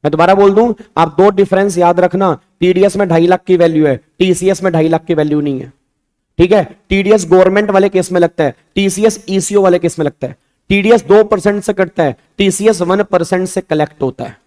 मैं दोबारा बोल दूं, आप 2 डिफरेंस याद रखना। टीडीएस में 2.5 लाख की वैल्यू है, टीसीएस में 2.5 लाख की वैल्यू नहीं है। ठीक है, टीडीएस गवर्नमेंट वाले केस में लगता है, टीसीएस ईसीओ वाले केस में लगता है। टीडीएस 2% से कटता है, टीसीएस 1% से कलेक्ट होता है।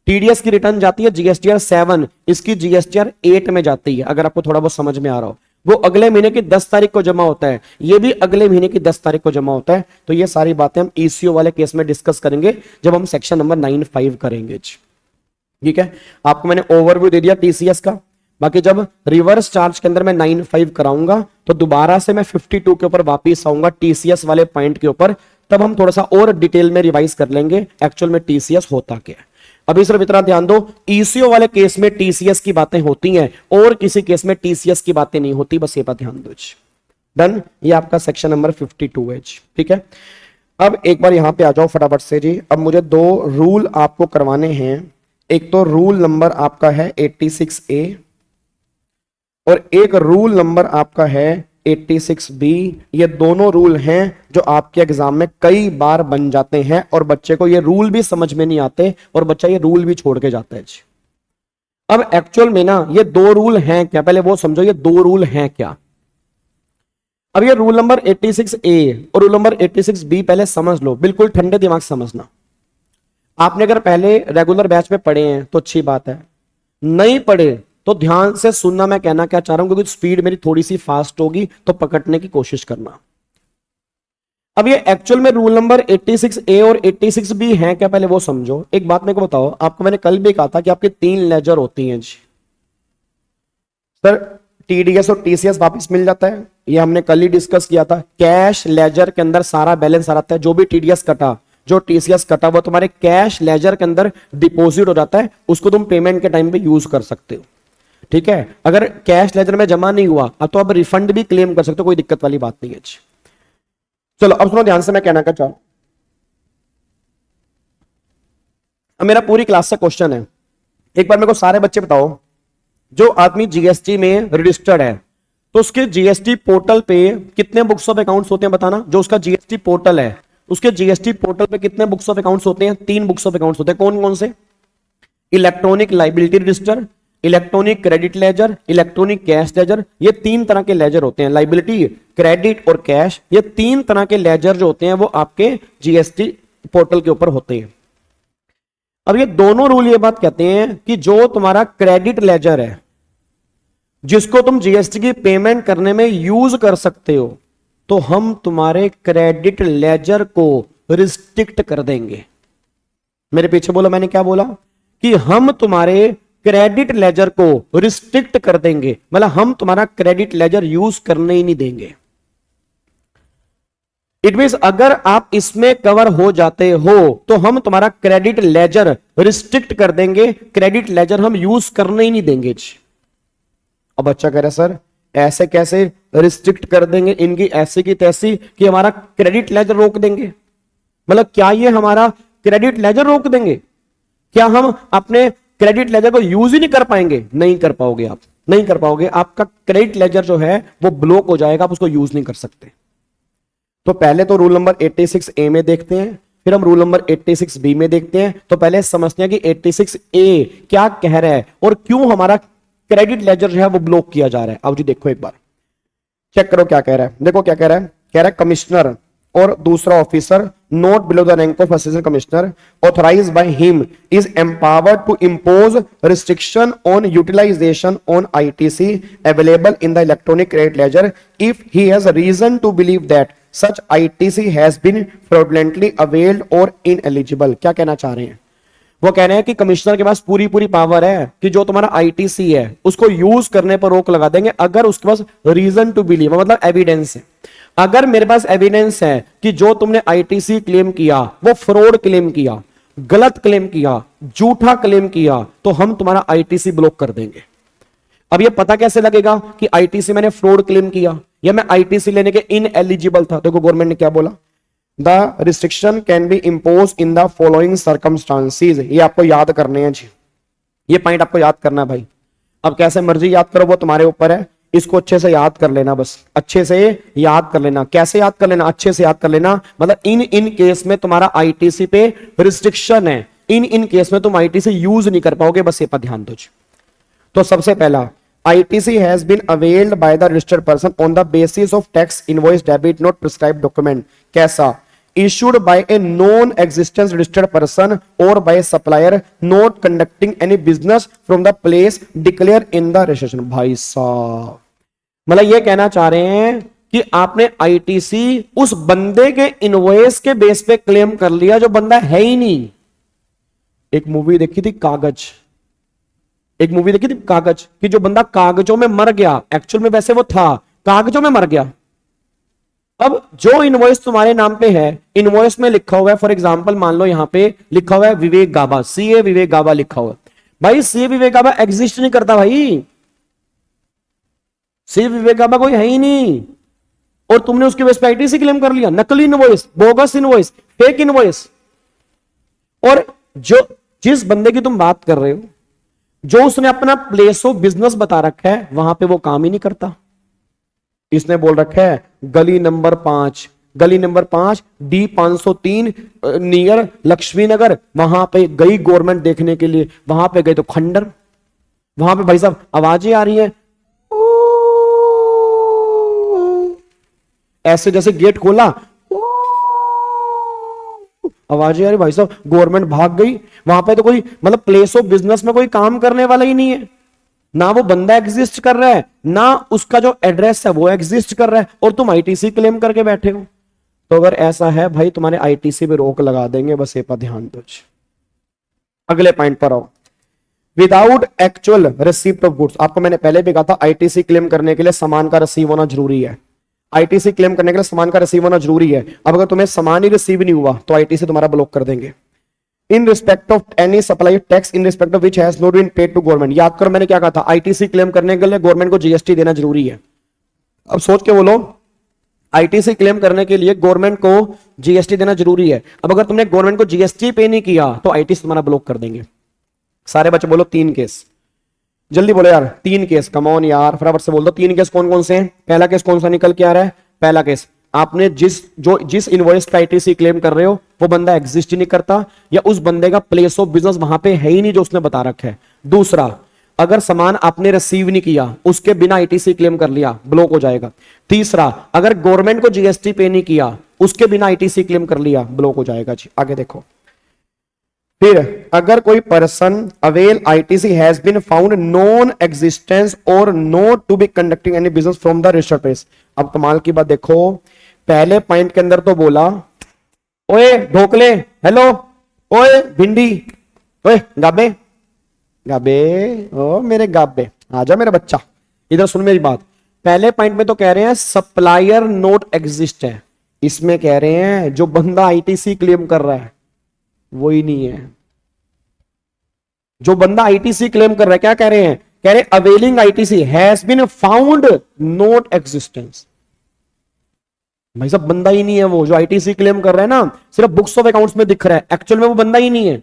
टीडीएस की रिटर्न जाती है जीएसटीआर 7, इसकी जीएसटीआर 8 में जाती है। अगर आपको थोड़ा बहुत समझ में आ रहा हो, वो अगले महीने की 10 तारीख को जमा होता है, ये भी अगले महीने की 10 तारीख को जमा होता है। तो ये सारी बातें हम ईसीओ वाले केस में डिस्कस करेंगे जब हम सेक्शन नंबर 9(5) करेंगे। ठीक है, आपको मैंने ओवरव्यू दे दिया टीसीएस का। बाकी जब रिवर्स चार्ज के अंदर मैं 9(5) कराऊंगा तो दोबारा से मैं 52 के ऊपर वापिस आऊंगा टीसीएस वाले पॉइंट के ऊपर, तब हम थोड़ा सा और डिटेल में रिवाइज कर लेंगे एक्चुअल में टीसीएस होता क्या है। अभी सिर्फ इतना ध्यान दो, ईसीओ वाले केस में टीसीएस की बातें होती हैं और किसी केस में टीसीएस की बातें नहीं होती, बस ये बात ध्यान दो। डन, ये आपका सेक्शन नंबर 52 है। ठीक है, अब एक बार यहां पे आ जाओ फटाफट से जी। अब मुझे दो रूल आपको करवाने हैं। एक तो रूल नंबर आपका है 86A और एक रूल नंबर आपका है 86B। ये दोनों रूल हैं जो आपके एग्जाम में कई बार बन जाते हैं और बच्चे को ये रूल भी समझ में नहीं आते और बच्चा ये रूल भी छोड़ के जाता है जी। अब एक्चुअल में ना ये दो रूल हैं क्या, पहले वो समझो ये दो रूल हैं क्या। अब ये रूल नंबर 86A और रूल नंबर 86B पहले समझ लो, बिल्कुल ठंडे दिमाग समझना। आपने अगर पहले रेगुलर बैच में पढ़े हैं तो अच्छी बात है, नहीं पढ़े तो ध्यान से सुनना मैं कहना क्या चाह रहा हूं, क्योंकि स्पीड मेरी थोड़ी सी फास्ट होगी तो पकड़ने की कोशिश करना। अब ये एक्चुअल में रूल नंबर 86A और 86B है क्या, पहले वो समझो। एक बात मेरे को बताओ, आपको मैंने कल भी कहा था कि आपकी 3 लेजर होती हैं जी। सर टीडीएस और टीसीएस वापस मिल जाता है, ये हमने कल ही डिस्कस किया था। कैश लेजर के अंदर सारा बैलेंस आ जाता है, जो भी टीडीएस कटा जो टीसीएस कटा वो तुम्हारे कैश लेजर के अंदर डिपॉजिट हो जाता है, उसको तुम पेमेंट के टाइम पे यूज कर सकते हो। ठीक है, अगर कैश लेजर में जमा नहीं हुआ तो आप रिफंड भी क्लेम कर सकते हो, कोई दिक्कत वाली बात नहीं है। चलो अब सुनो ध्यान से, मैं कहना क्या चाहूं। अब मेरा पूरी क्लास से क्वेश्चन है, एक बार मेरे को सारे बच्चे बताओ, जो आदमी जीएसटी में रजिस्टर्ड है तो उसके जीएसटी पोर्टल पे कितने बुक्स ऑफ अकाउंट्स होते हैं बताना। जो उसका जीएसटी पोर्टल है उसके जीएसटी पोर्टल पे कितने बुक्स ऑफ अकाउंट्स होते हैं, 3 बुक्स ऑफ अकाउंट्स होते हैं। कौन कौन से? Electronic liability register, electronic credit laser, electronic cash ledger. ये 3 तरह के लेजर होते हैं, लाइबिलिटी, क्रेडिट और कैश। ये 3 तरह के लेजर जो होते हैं वो आपके जीएसटी पोर्टल के ऊपर होते हैं। अब ये दोनों रूल ये बात कहते हैं कि जो तुम्हारा क्रेडिट लेजर है जिसको तुम जीएसटी की पेमेंट करने में यूज कर सकते हो, तो हम तुम्हारे क्रेडिट लेजर को रिस्ट्रिक्ट कर देंगे। मेरे पीछे बोला, मैंने क्या बोला कि हम तुम्हारे क्रेडिट लेजर को रिस्ट्रिक्ट कर देंगे, मतलब हम तुम्हारा क्रेडिट लेजर यूज करने ही नहीं देंगे। इट मींस अगर आप इसमें कवर हो जाते हो तो हम तुम्हारा क्रेडिट लेजर रिस्ट्रिक्ट कर देंगे, क्रेडिट लेजर हम यूज करने ही नहीं देंगे। अब बच्चा कह रहा है सर ऐसे कैसे रिस्ट्रिक्ट कर देंगे, इनकी ऐसी की तैसी कि हमारा क्रेडिट लेजर रोक देंगे। मतलब क्या ये हमारा क्रेडिट लेजर रोक देंगे? क्या हम अपने क्रेडिट लेजर को यूज ही नहीं कर पाएंगे? नहीं कर पाओगे, आप नहीं कर पाओगे। आपका क्रेडिट लेजर जो है वो ब्लॉक हो जाएगा, आप उसको यूज नहीं कर सकते। तो पहले तो रूल नंबर 86A में देखते हैं, फिर हम रूल नंबर 86B में देखते हैं। तो पहले समझते हैं कि 86A क्या कह रहा है और क्यों हमारा क्रेडिट लेजर जो है वो ब्लॉक किया जा रहा है। अब जी देखो एक बार चेक करो क्या कह रहा है। देखो क्या कह रहा है, कह रहा है कमिश्नर और दूसरा officer not below the rank of assistant commissioner authorised by him is empowered to impose restriction on utilisation on ITC available in the electronic credit ledger if he has reason to believe that such ITC has been fraudulently availed और ineligible. क्या कहना चाह रहे हैं? वो कह रहे हैं कि कमिश्नर के पास पूरी पावर है कि जो तुम्हारा आईटीसी है उसको यूज करने पर रोक लगा देंगे अगर उसके पास रीजन टू बिलीव, मतलब एविडेंस है। अगर मेरे पास एविडेंस है कि जो तुमने आईटीसी क्लेम किया वो फ्रॉड क्लेम किया, गलत क्लेम किया, झूठा क्लेम किया, तो हम तुम्हारा आईटीसी ब्लॉक कर देंगे। अब ये पता कैसे लगेगा कि आईटीसी मैंने फ्रॉड क्लेम किया या मैं आईटीसी लेने के इनएलिजिबल था? देखो गवर्नमेंट ने क्या बोला, the restriction can be impose in the following circumstances. ये आपको याद करने हैं जी, ये पॉइंट आपको याद करना है भाई। अब कैसे मर्जी याद करो वो तुम्हारे ऊपर है, इसको अच्छे से याद कर लेना, बस अच्छे से याद कर लेना। कैसे याद कर लेना? अच्छे से याद कर लेना। मतलब इन केस में तुम्हारा आईटीसी पे रिस्ट्रिक्शन है, इन केस में तुम आईटीसी यूज नहीं कर पाओगे, बस ये पर ध्यान दो। तो सबसे पहला, ITC has been availed by the registered person on the basis of tax invoice debit note prescribed document. कैसा? Issued by a non-existent registered person or by a supplier not conducting any business from the place declared in the registration. भाई साहब, मतलब ये कहना चाह रहे हैं कि आपने ITC उस बंदे के इनवॉइस के बेस पे क्लेम कर लिया जो बंदा है ही नहीं। एक मूवी देखी थी कागज, एक मूवी देखी थी कागज, कि जो बंदा कागजों में मर गया, एक्चुअल में वैसे वो था कागजों में मर गया। अब जो इनवॉइस तुम्हारे नाम पे है, इनवॉइस में लिखा हुआ है, फॉर एग्जांपल मान लो यहां पे लिखा हुआ है विवेक गाबा, सीए विवेक गाबा लिखा हुआ है। भाई सीए विवेक गाबा एग्जिस्ट नहीं करता भाई, सीए विवेक गाबा कोई है ही नहीं। और तुमने उसके बेस पे आईटीसी क्लेम कर लिया। नकली invoice, bogus invoice, fake invoice. और जो जिस बंदे की तुम बात कर रहे हो, जो उसने अपना प्लेस ऑफ बिजनेस बता रखा है, वहां पे वो काम ही नहीं करता। इसने बोल रखा है गली नंबर 5, गली नंबर 5 D503 नियर लक्ष्मी नगर, वहां पे गई गवर्नमेंट देखने के लिए, वहां पे गए तो खंडर, वहां पे भाई साहब आवाजें आ रही हैं ऐसे, जैसे गेट खोला आवाजें आ रही, भाई साहब गवर्नमेंट भाग गई। वहां पे तो कोई मतलब प्लेस ऑफ बिजनेस में कोई काम करने वाला ही नहीं है, ना वो बंदा एग्जिस्ट कर रहा है, ना उसका जो एड्रेस है वो एग्जिस्ट कर रहा है, और तुम आईटीसी क्लेम करके बैठे हो। तो अगर ऐसा है भाई, तुम्हारे आईटीसी पे रोक लगा देंगे, बस ये पर ध्यान दो। अगले पॉइंट पर आओ, without actual receipt of goods. आपको मैंने पहले भी कहा था आईटीसी क्लेम करने के लिए सामान का रिसीव होना जरूरी है। आईटीसी क्लेम करने के लिए सामान का रिसीव होना जरूरी है। अब अगर तुम्हें सामान ही रिसीव नहीं हुआ तो आईटीसी तुम्हारा ब्लॉक कर देंगे। In respect of any supply tax in respect of which has not been paid to government. याद करो मैंने क्या कहा था, आईटीसी क्लेम करने के लिए गवर्नमेंट को जीएसटी देना जरूरी है। अब सोच के बोलो, आईटीसी क्लेम करने के लिए गवर्नमेंट को जीएसटी देना जरूरी है। अब अगर तुमने गवर्नमेंट को जीएसटी पे नहीं किया तो आईटीसी तुम्हारा ब्लॉक कर देंगे। सारे बच्चे बोलो 3 केस, जल्दी बोलो यार 3 केस, कम ऑन यार फटाफट से बोल दो 3 केस कौन कौन से हैं। पहला केस कौन सा निकल के आ रहा है? पहला केस, आपने जिस इनवॉइस पे आईटीसी क्लेम कर रहे हो वो बंदा एग्जिस्ट ही नहीं करता, या उस बंदे का प्लेस ऑफ बिजनेस वहां पे है ही नहीं जो उसने बता रखा है। दूसरा, अगर सामान आपने रिसीव नहीं किया, उसके बिना आईटीसी क्लेम कर लिया, ब्लॉक हो जाएगा। तीसरा, अगर गवर्नमेंट को जीएसटी पे नहीं किया, उसके बिना आईटीसी क्लेम कर लिया, ब्लॉक हो जाएगा जी। आगे देखो, फिर अगर कोई person avail ITC has been found non existence और not to be conducting any business from the registered place. अब कमाल की बात देखो, पहले पॉइंट के अंदर तो बोला ओए ढोकले, हेलो, ओए भिंडी, ओए गाबे गाबे, ओ मेरे गाबे, आजा मेरा बच्चा, इधर सुन मेरी बात। पहले पॉइंट में तो कह रहे हैं सप्लायर नोट एग्जिस्ट है, इसमें कह रहे हैं जो बंदा आईटीसी क्लेम कर रहा है वो ही नहीं है। जो बंदा आईटीसी क्लेम कर रहा है क्या कह रहे हैं? कह रहे availing ITC has been found not existence. भाई साहब बंदा ही नहीं है वो, जो आईटीसी क्लेम कर रहा है ना, सिर्फ बुक्स ऑफ अकाउंट्स में दिख रहा है, एक्चुअल में वो बंदा ही नहीं है।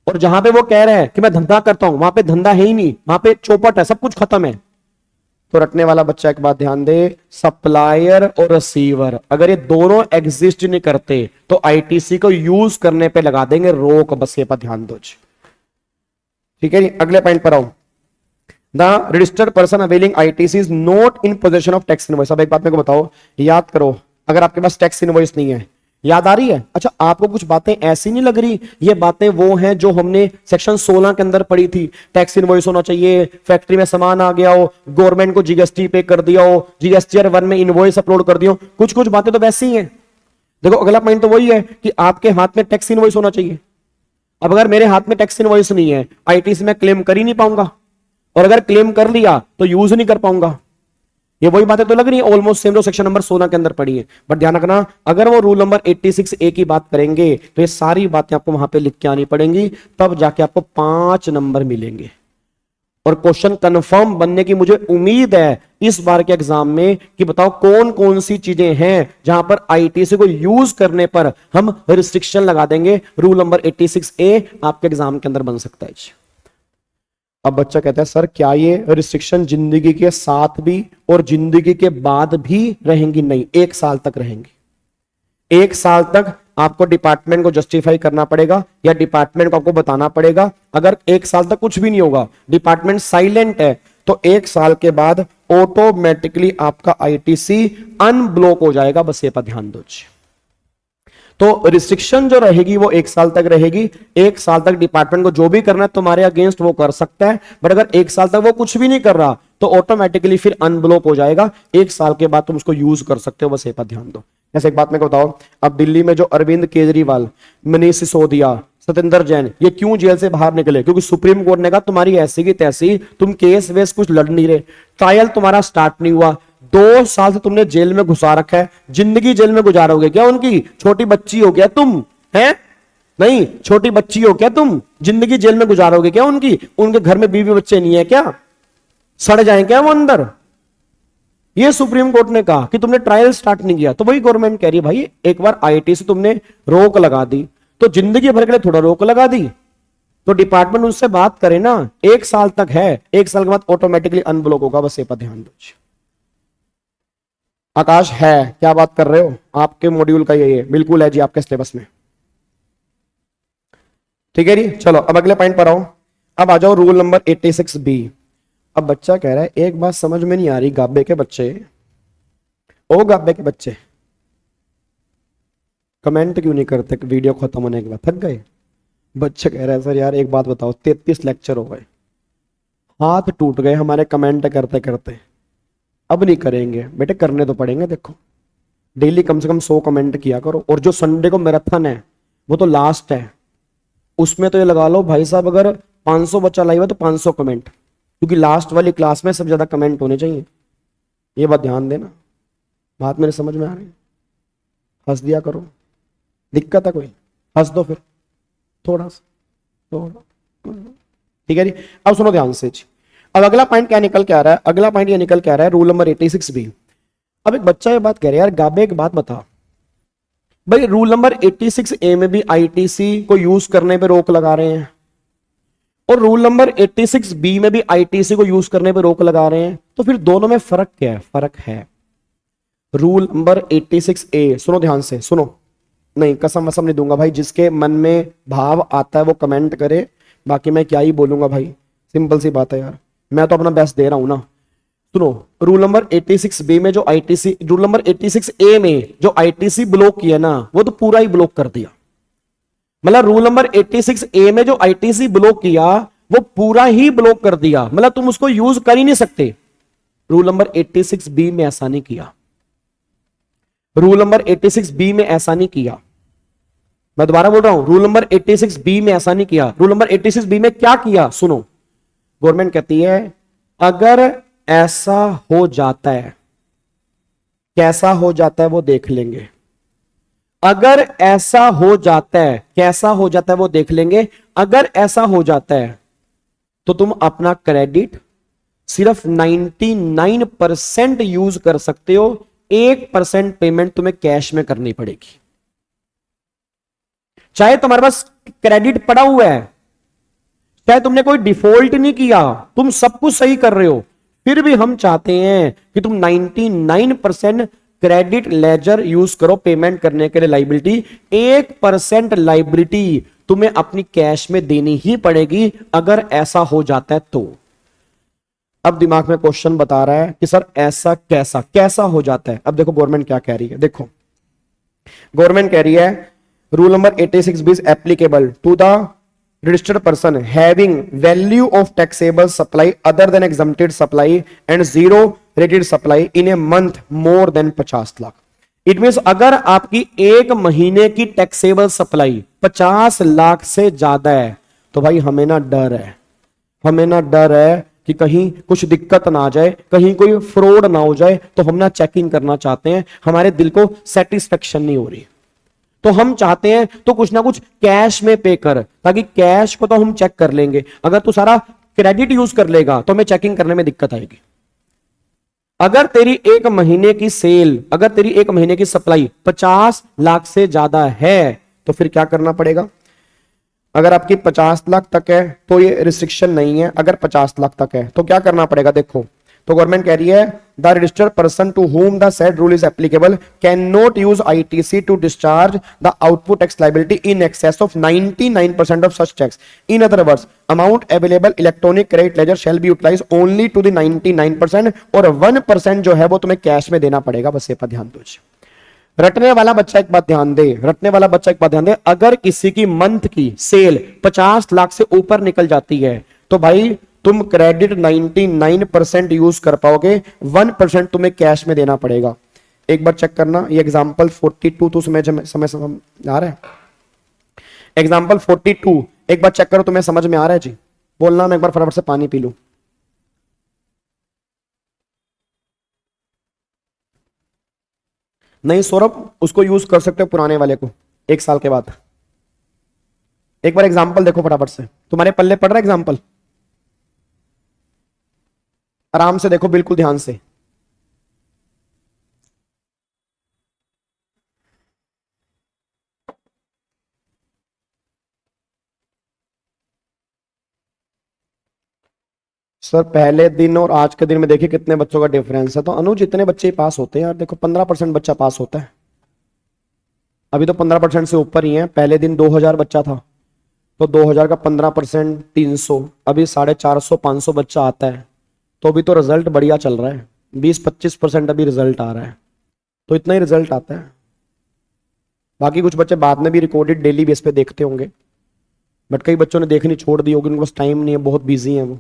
और जहां पे वो कह रहा है कि मैं धंधा करता हूं, वहां पे धंधा है ही नहीं, वहां पे चौपट है, सब कुछ खत्म है। तो रटने वाला बच्चा एक बात ध्यान दे, सप्लायर और रिसीवर अगर ये दोनों एग्जिस्ट नहीं करते तो आईटीसी को यूज करने पे लगा देंगे रोक, बस ये पर ध्यान दो। ठीक है जी, अगले पॉइंट पर आओ। The registered person availing ITC is not in position of tax invoice. अब एक बात मेरे को बताओ, याद करो, अगर आपके पास टैक्स इनवॉइस नहीं है, याद आ रही है? अच्छा, आपको कुछ बातें ऐसी नहीं लग रही? ये बातें वो हैं जो हमने सेक्शन 16 के अंदर पढ़ी थी। टैक्स इनवॉइस होना चाहिए, फैक्ट्री में सामान आ गया हो, गवर्नमेंट को जीएसटी पे कर दिया हो, जीएसटीआर 1 में इनवॉइस अपलोड कर दियो, कुछ कुछ बातें तो वैसी ही हैं। देखो अगला पॉइंट तो वही है कि आपके हाथ में टैक्स इनवॉइस होना चाहिए। अब अगर मेरे हाथ में टैक्स इनवॉइस नहीं है, आईटीसी में क्लेम कर ही नहीं पाऊंगा, और अगर क्लेम कर लिया तो यूज नहीं कर पाऊंगा। ये वही बातें तो लग रही है ऑलमोस्ट सेम जो सेक्शन नंबर 16 के अंदर पड़ी है। बट ध्यान रखना, अगर वो रूल नंबर 86A की बात करेंगे तो ये सारी बातें आपको वहां पे लिख के आनी पड़ेंगी, तब जाके आपको 5 नंबर मिलेंगे। और क्वेश्चन कंफर्म बनने की मुझे उम्मीद है इस बार के एग्जाम में कि बताओ कौन कौन सी चीजें हैं जहां पर आईटीसी को यूज करने पर हम रिस्ट्रिक्शन लगा देंगे। रूल नंबर 86A आपके एग्जाम के अंदर बन सकता है। अब बच्चा कहता है सर क्या ये रिस्ट्रिक्शन जिंदगी के साथ भी और जिंदगी के बाद भी रहेंगी? नहीं, 1 साल तक रहेंगी। 1 साल तक आपको डिपार्टमेंट को जस्टिफाई करना पड़ेगा या डिपार्टमेंट को आपको बताना पड़ेगा। अगर 1 साल तक कुछ भी नहीं होगा, डिपार्टमेंट साइलेंट है, तो 1 साल के बाद ऑटोमेटिकली आपका आईटीसी अनब्लॉक हो जाएगा। बस ये पर ध्यान दो। तो रिस्ट्रिक्शन जो रहेगी वो 1 साल तक रहेगी। 1 साल तक डिपार्टमेंट को जो भी करना है तुम्हारे अगेंस्ट वो कर सकता है, बट अगर 1 साल तक वो कुछ भी नहीं कर रहा तो ऑटोमेटिकली फिर अनब्लॉक हो जाएगा। 1 साल के बाद तुम उसको यूज कर सकते हो। बस ये पर ध्यान दो। ऐसे एक बात मेरे को बताओ, अब दिल्ली में जो अरविंद केजरीवाल, मनीष सिसोदिया, सत्येंद्र जैन, ये क्यों जेल से बाहर निकले? क्योंकि सुप्रीम कोर्ट ने कहा तुम्हारी ऐसी की तैसी, तुम केस वेस कुछ लड़ नहीं रहे, ट्रायल तुम्हारा स्टार्ट नहीं हुआ, 2 साल से तुमने जेल में घुसा रखा है, जिंदगी जेल में गुजारोगे क्या? उनकी छोटी बच्ची हो क्या तुम? हैं? नहीं, छोटी बच्ची हो क्या तुम? जिंदगी जेल में गुजारोगे क्या उनकी? उनके घर में बीवी बच्चे नहीं है क्या? सड़ जाए क्या वो अंदर? ये सुप्रीम कोर्ट ने कहा कि तुमने ट्रायल स्टार्ट नहीं किया, तो वही गवर्नमेंट कह रही है भाई एक बार आईटी से तुमने रोक लगा दी तो जिंदगी भर के लिए थोड़ा रोक लगा दी, तो डिपार्टमेंट उनसे बात करे ना, 1 साल तक है, 1 साल के बाद ऑटोमेटिकली अनब्लॉक होगा, बस ये पर ध्यान दो। आकाश है, क्या बात कर रहे हो, आपके मॉड्यूल का ये बिल्कुल है जी आपके सिलेबस में, ठीक है जी। चलो अब अगले पॉइंट पर आओ, अब आ जाओ रूल नंबर 86B। अब बच्चा कह रहा है एक बात समझ में नहीं आ रही, गाबे के बच्चे, ओ गाबे के बच्चे कमेंट क्यों नहीं करते वीडियो खत्म होने के बाद, थक गए? बच्चे कह रहे हैं सर यार एक बात बताओ, 33 लेक्चर हो गए, हाथ टूट गए हमारे कमेंट करते करते, अब नहीं करेंगे। बेटे करने तो पड़ेंगे, देखो डेली कम से कम 100 कमेंट किया करो, और जो संडे को मैराथन है वो तो लास्ट है, उसमें तो ये लगा लो भाई साहब अगर 500 बच्चा लाइव है तो 500 कमेंट, क्योंकि लास्ट वाली क्लास में सबसे ज्यादा कमेंट होने चाहिए, ये बात ध्यान देना। बात मेरे समझ में आ रही है? हंस दिया करो, दिक्कत है कोई? हंस दो फिर थोड़ा सा, थोड़ा, ठीक है जी। अब सुनो ध्यान से जी, अब अगला पॉइंट क्या निकल के आ रहा है, अगला पॉइंट ये निकल के आ रहा है रूल नंबर 86B। अब एक बच्चा ये बात कह रहा है यार गाबे एक बात बता भाई, रूल नंबर 86A में भी आईटीसी को यूज करने पे रोक लगा रहे हैं और रूल नंबर 86B में भी आईटीसी को यूज करने पे रोक लगा रहे हैं, तो फिर दोनों में फर्क क्या है? फर्क है रूल नंबर 86A, सुनो ध्यान से सुनो, नहीं कसम वसम नहीं दूंगा भाई, जिसके मन में भाव आता है वो कमेंट करे, बाकी मैं क्या ही बोलूंगा भाई, सिंपल सी बात है यार, मैं तो अपना बेस्ट दे रहा हूं ना। सुनो रूल नंबर 86B में जो आईटीसी, रूल नंबर 86A में जो आईटीसी ब्लॉक किया ना वो तो पूरा ही ब्लॉक कर दिया, मतलब रूल नंबर 86A में जो आईटीसी ब्लॉक किया वो पूरा ही ब्लॉक कर दिया, मतलब तुम उसको यूज कर ही नहीं सकते। रूल नंबर 86B में ऐसा नहीं किया, रूल नंबर 86B में ऐसा नहीं किया, मैं दोबारा बोल रहा हूं, रूल नंबर 86B में ऐसा नहीं किया। रूल नंबर 86B में क्या किया सुनो, गवर्नमेंट कहती है अगर ऐसा हो जाता है, कैसा हो जाता है वो देख लेंगे, अगर ऐसा हो जाता है, कैसा हो जाता है वो देख लेंगे, अगर ऐसा हो जाता है तो तुम अपना क्रेडिट सिर्फ 99% यूज कर सकते हो, 1% पेमेंट तुम्हें कैश में करनी पड़ेगी। चाहे तुम्हारे पास क्रेडिट पड़ा हुआ है, चाहे तुमने कोई डिफॉल्ट नहीं किया, तुम सब कुछ सही कर रहे हो, फिर भी हम चाहते हैं कि तुम 99% क्रेडिट लेजर यूज करो पेमेंट करने के लिए लाइबिलिटी, 1% लाइबिलिटी तुम्हें अपनी कैश में देनी ही पड़ेगी अगर ऐसा हो जाता है तो। अब दिमाग में क्वेश्चन बता रहा है कि सर ऐसा कैसा कैसा हो जाता है। अब देखो गवर्नमेंट क्या कह रही है, देखो गवर्नमेंट कह रही है rule number 86B is applicable to the registered person having value of taxable supply other than exempted supply and zero rated supply in a month more than 50 lakh. It means अगर आपकी एक महीने की टैक्सेबल सप्लाई 50 लाख से ज्यादा है तो भाई हमें ना डर है, हमें ना डर है कि कहीं कुछ दिक्कत ना आ जाए, कहीं कोई फ्रॉड ना हो जाए, तो हम ना चेकिंग करना चाहते हैं, हमारे दिल को सेटिस्फेक्शन नहीं हो रही, तो हम चाहते हैं तो कुछ ना कुछ कैश में पे कर, ताकि कैश को तो हम चेक कर लेंगे, अगर तू सारा क्रेडिट यूज कर लेगा तो हमें चेकिंग करने में दिक्कत आएगी। अगर तेरी एक महीने की सेल, अगर तेरी एक महीने की सप्लाई 50 लाख से ज्यादा है तो फिर क्या करना पड़ेगा। अगर आपकी 50 लाख तक है तो ये रिस्ट्रिक्शन नहीं है, अगर 50 लाख तक है तो क्या करना पड़ेगा। देखो तो गवर्नमेंट कह रही है the registered person to whom the said rule is applicable cannot use ITC to discharge the output tax liability in excess of 99% of such tax. In other words, amount available electronic credit ledger shall be utilized only to the 99% और 1% जो है वो तुम्हें cash में देना पड़ेगा। बस ये पर ध्यान दो। रटने वाला बच्चा एक बात ध्यान दे, रटने वाला बच्चा एक बात ध्यान दे, अगर किसी की मंथ की सेल 50 लाख से ऊपर निकल जाती है तो भाई तुम क्रेडिट 99% यूज कर पाओगे, 1% तुम्हें कैश में देना पड़ेगा। एक बार चेक करना ये एग्जांपल 42 तो समय आ रहा है। एग्जांपल 42 एक बार चेक करो, तुम्हें समझ में आ रहा है जी? बोलना, मैं एक बार फटाफट से पानी पी लूं। नहीं सौरभ, उसको यूज कर सकते हो पुराने वाले को 1 साल के बाद। एक बार एग्जांपल देखो फटाफट से, तुम्हारे पल्ले पड़ रहा है एग्जांपल, आराम से देखो बिल्कुल ध्यान से। सर पहले दिन और आज के दिन में देखिए कितने बच्चों का डिफरेंस है। तो अनुज इतने बच्चे ही पास होते हैं यार, देखो 15% बच्चा पास होता है। अभी तो 15% से ऊपर ही है। पहले दिन 2000 बच्चा था, तो 2000 का 15% 300, अभी 450 500 बच्चा आता है। तो अभी तो रिजल्ट बढ़िया चल रहा है, 20-25% अभी रिजल्ट आ रहा है। तो इतना ही रिजल्ट आता है। बाकी कुछ बच्चे बाद में भी रिकॉर्डेड डेली बेस पे देखते होंगे, बट कई बच्चों ने देखनी छोड़ दी होगी, उनके पास टाइम नहीं है, बहुत बिजी है वो।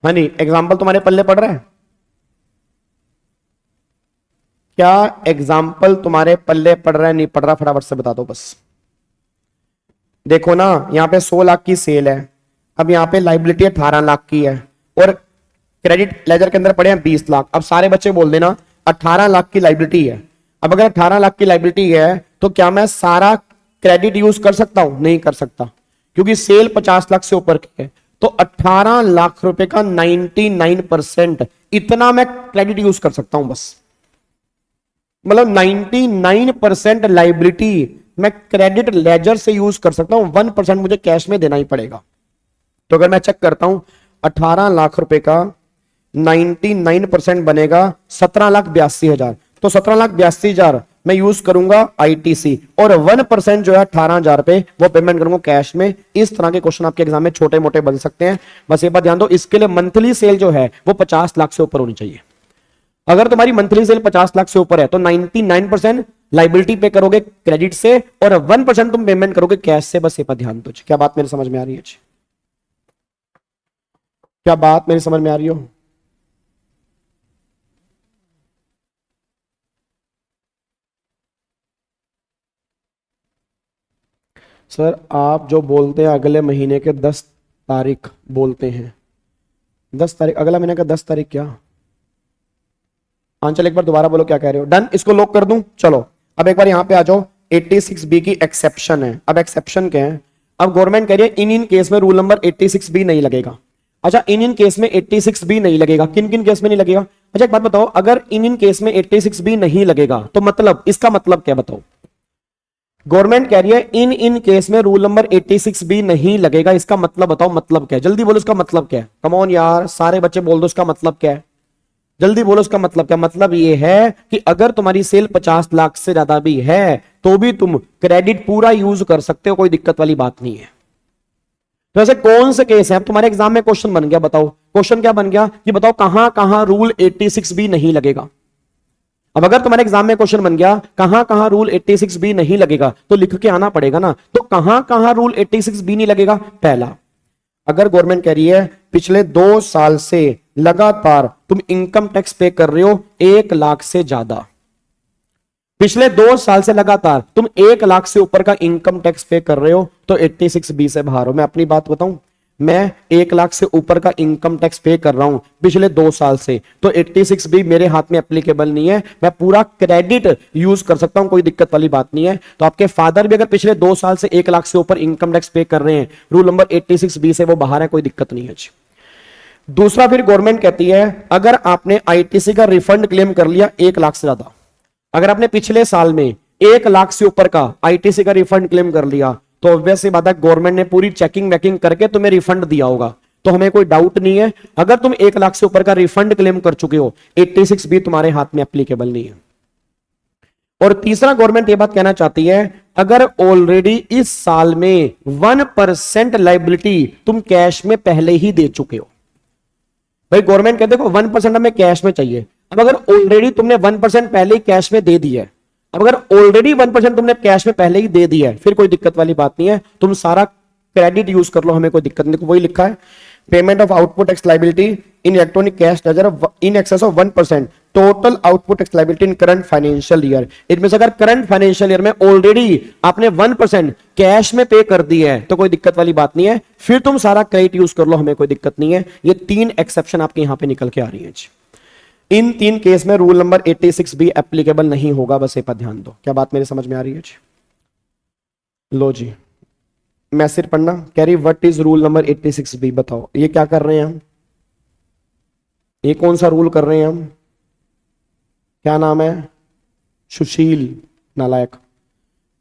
हाँ नहीं, एग्जाम्पल तुम्हारे पल्ले पड़ रहा है क्या? एग्जाम्पल तुम्हारे पल्ले पड़ रहा है नहीं पड़ रहा, फटाफट से बता दो बस। देखो ना, यहाँ पे 100 लाख की सेल है। अब यहाँ पे लाइबिलिटी 18 लाख की है और क्रेडिट लेजर के अंदर पड़े हैं 20 लाख। अब सारे बच्चे बोल देना 18 लाख की लाइबिलिटी है। अब अगर 18 लाख की लाइबिलिटी है तो क्या मैं सारा क्रेडिट यूज कर सकता हूं? नहीं कर सकता, क्योंकि सेल 50 लाख से ऊपर की है। तो 18 लाख रुपए का 99% इतना मैं क्रेडिट यूज कर सकता हूं बस। मतलब 99% लाइबिलिटी मैं क्रेडिट लेजर से यूज कर सकता हूं, 1% मुझे कैश में देना ही पड़ेगा। तो अगर मैं चेक करता हूं 18 लाख रुपए का 99% बनेगा 17,82,000। तो 17,82,000 मैं यूज करूंगा आईटीसी और 1% जो है 18,000 पे वो पेमेंट करूंगा कैश में। इस तरह के क्वेश्चन आपके एग्जाम में छोटे मोटे बन सकते हैं, बस ये बात ध्यान दो। इसके लिए मंथली सेल जो है वो 50 लाख से ऊपर होनी चाहिए। अगर तुम्हारी मंथली सेल 50 लाख से ऊपर है तो 99% लाइबिलिटी पे करोगे क्रेडिट से और 1% तुम पेमेंट करोगे कैश से। बस ये बात ध्यान दो। क्या बात मेरे समझ में आ रही है? क्या बात मेरी समझ में आ रही हो? सर आप जो बोलते हैं अगले महीने के 10 तारीख बोलते हैं, 10 तारीख अगला महीने का 10 तारीख क्या? आंचल एक बार दोबारा बोलो क्या कह रहे हो। डन, इसको लॉक कर दूं। चलो अब एक बार यहां पे आ जाओ। 86B की एक्सेप्शन है। अब एक्सेप्शन क्या है? अब गवर्नमेंट कह रही है इन केस में रूल नंबर 86B नहीं लगेगा। अच्छा, इन केस में 86B नहीं लगेगा, किन किन केस में नहीं लगेगा? अच्छा एक बात बताओ, अगर इन केस में 86B नहीं लगेगा तो मतलब इसका मतलब क्या बताओ? गवर्नमेंट कह रही है इन केस में रूल नंबर 86B नहीं लगेगा, इसका मतलब बताओ मतलब क्या है? जल्दी बोलो इसका मतलब क्या है। कम ऑन यार, सारे बच्चे बोल दो इसका मतलब क्या है। जल्दी बोलो इसका मतलब क्या? मतलब ये है कि अगर तुम्हारी सेल 50 लाख से ज्यादा भी है तो भी तुम क्रेडिट पूरा यूज कर सकते हो, कोई दिक्कत वाली बात नहीं है। तो ऐसे कौन से केस है? अब तुम्हारे एग्जाम में क्वेश्चन बन गया, बताओ क्वेश्चन क्या बन गया कि बताओ कहां कहां रूल 86B नहीं लगेगा। अब अगर तुम्हारे एग्जाम में क्वेश्चन बन गया कहां कहां रूल 86B नहीं लगेगा, तो लिख के आना पड़ेगा ना। तो कहां कहां रूल 86B नहीं लगेगा? पहला, अगर गवर्नमेंट कह रही है पिछले 2 साल से लगातार तुम इनकम टैक्स पे कर रहे हो 1 लाख से ज्यादा, पिछले 2 साल से लगातार तुम 1 लाख से ऊपर का इनकम टैक्स पे कर रहे हो तो 86B से बाहर हो। मैं अपनी बात बताऊं, मैं 1 लाख से ऊपर का इनकम टैक्स पे कर रहा हूं पिछले 2 साल से, तो 86B मेरे हाथ में एप्लीकेबल नहीं है। मैं पूरा क्रेडिट यूज कर सकता हूं, कोई दिक्कत वाली बात नहीं है। तो आपके फादर भी अगर पिछले 2 साल से 1 लाख से ऊपर इनकम टैक्स पे कर रहे हैं, रूल नंबर 86B से वो बाहर है, कोई दिक्कत नहीं है। दूसरा, फिर गवर्नमेंट कहती है अगर आपने आईटीसी का रिफंड क्लेम कर लिया 1 लाख से ज्यादा, अगर आपने पिछले साल में 1 लाख से ऊपर का आईटीसी का रिफंड क्लेम कर लिया, तो ऑब्वियस सी बात है गवर्नमेंट ने पूरी चेकिंग वैकिंग करके तुम्हें रिफंड दिया होगा, तो हमें कोई डाउट नहीं है। अगर तुम 1 लाख से ऊपर का रिफंड क्लेम कर चुके हो, 86B तुम्हारे हाथ में एप्लीकेबल नहीं है। और तीसरा, गवर्नमेंट ये बात कहना चाहती है अगर ऑलरेडी इस साल में 1% लाइबिलिटी तुम कैश में पहले ही दे चुके हो। भाई गवर्नमेंट कहते देखो 1% हमें कैश में चाहिए। अब अगर ऑलरेडी तुमने 1% पहले ही कैश में दे दिया है, अब अगर ऑलरेडी 1% तुमने कैश में पहले ही दे दिया है, फिर कोई दिक्कत वाली बात नहीं है, तुम सारा क्रेडिट यूज कर लो, हमें कोई दिक्कत नहीं। वही लिखा है payment of output tax liability in electronic cash ledger in excess of 1% total output tax liability in current financial year. इनमें से अगर करंट फाइनेंशियल ईयर में ऑलरेडी आपने 1% कैश में पे कर दिया है तो कोई दिक्कत वाली बात नहीं है, फिर तुम सारा क्रेडिट यूज कर लो, हमें कोई दिक्कत नहीं है। ये 3 एक्सेप्शन आपके यहां पे निकल के आ रही है। इन 3 केस में रूल नंबर 86B एप्लीकेबल नहीं होगा, बस ये पर ध्यान दो। क्या बात मेरी समझ में आ रही है? लो जी, मैसेज पढ़ना, कह रही what is rule number 86B। बताओ ये क्या कर रहे हैं हम? ये कौन सा रूल कर रहे हैं हम? क्या नाम है? सुशील नालायक।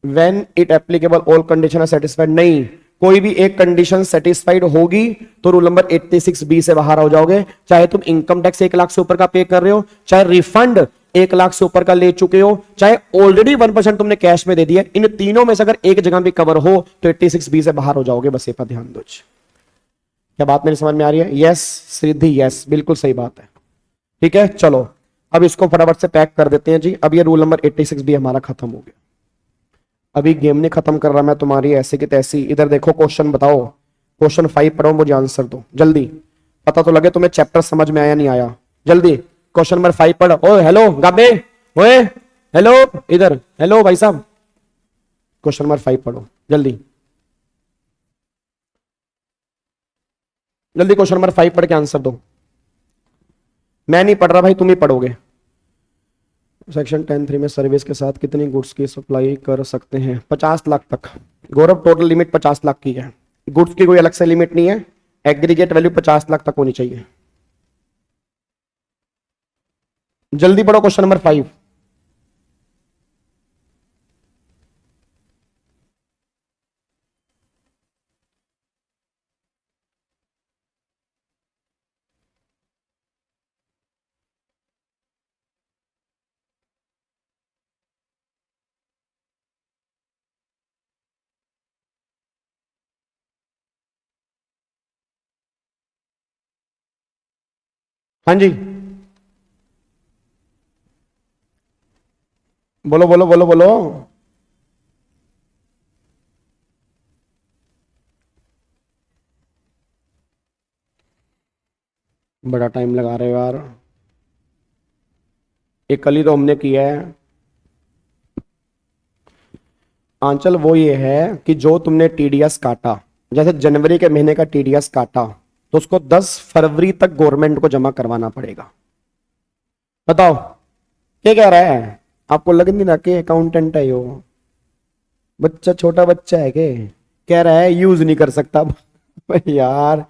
When it applicable all condition are satisfied. नहीं, कोई भी एक कंडीशन सेटिस्फाइड होगी तो रूल नंबर 86 बी से बाहर हो जाओगे। चाहे तुम इनकम टैक्स 1 लाख से ऊपर का पे कर रहे हो, चाहे रिफंड 1 लाख से ऊपर का ले चुके हो, चाहे ऑलरेडी 1% तुमने कैश में दे दिया, इन तीनों में से अगर एक जगह भी कवर हो तो 86 बी से बाहर हो जाओगे। बस ये पर ध्यान दो। क्या बात मेरी समझ में आ रही है? यस सिद्धि, यस बिल्कुल सही बात है। ठीक है, चलो अब इसको फटाफट से पैक कर देते हैं जी। अब ये रूल नंबर 86 भी हमारा खत्म हो गया। अभी गेम नहीं खत्म कर रहा मैं तुम्हारी ऐसे की तैसी। इधर देखो, क्वेश्चन बताओ, क्वेश्चन 5 पढ़ो, मुझे आंसर दो जल्दी, पता तो लगे तुम्हें चैप्टर समझ में आया नहीं आया। जल्दी क्वेश्चन नंबर 5 पढ़ो। ओ हेलो गाबे, ओए हेलो, इधर हेलो भाई साहब, क्वेश्चन नंबर 5 पढ़ो जल्दी जल्दी। क्वेश्चन नंबर 5 पढ़ के आंसर दो। मैं नहीं पढ़ रहा भाई, तुम ही पढ़ोगे। सेक्शन 10(3) में सर्विस के साथ कितनी गुड्स की सप्लाई कर सकते हैं? 50 लाख तक। गौरव टोटल लिमिट 50 लाख की है, गुड्स की कोई अलग से लिमिट नहीं है, एग्रीगेट वैल्यू 50 लाख तक होनी चाहिए। जल्दी पढ़ो क्वेश्चन नंबर 5। हाँ जी, बोलो बोलो बोलो बोलो। बड़ा टाइम लगा रहे हो यार, एक कल ही तो हमने किया है। आंचल वो ये है कि जो तुमने टीडीएस काटा, जैसे जनवरी के महीने का टीडीएस काटा, तो उसको 10 फरवरी तक गवर्नमेंट को जमा करवाना पड़ेगा। बताओ क्या कह रहा है? आपको लग नहीं रहा कि अकाउंटेंट है यो? बच्चा छोटा बच्चा है के? कह रहा है यूज नहीं कर सकता। यार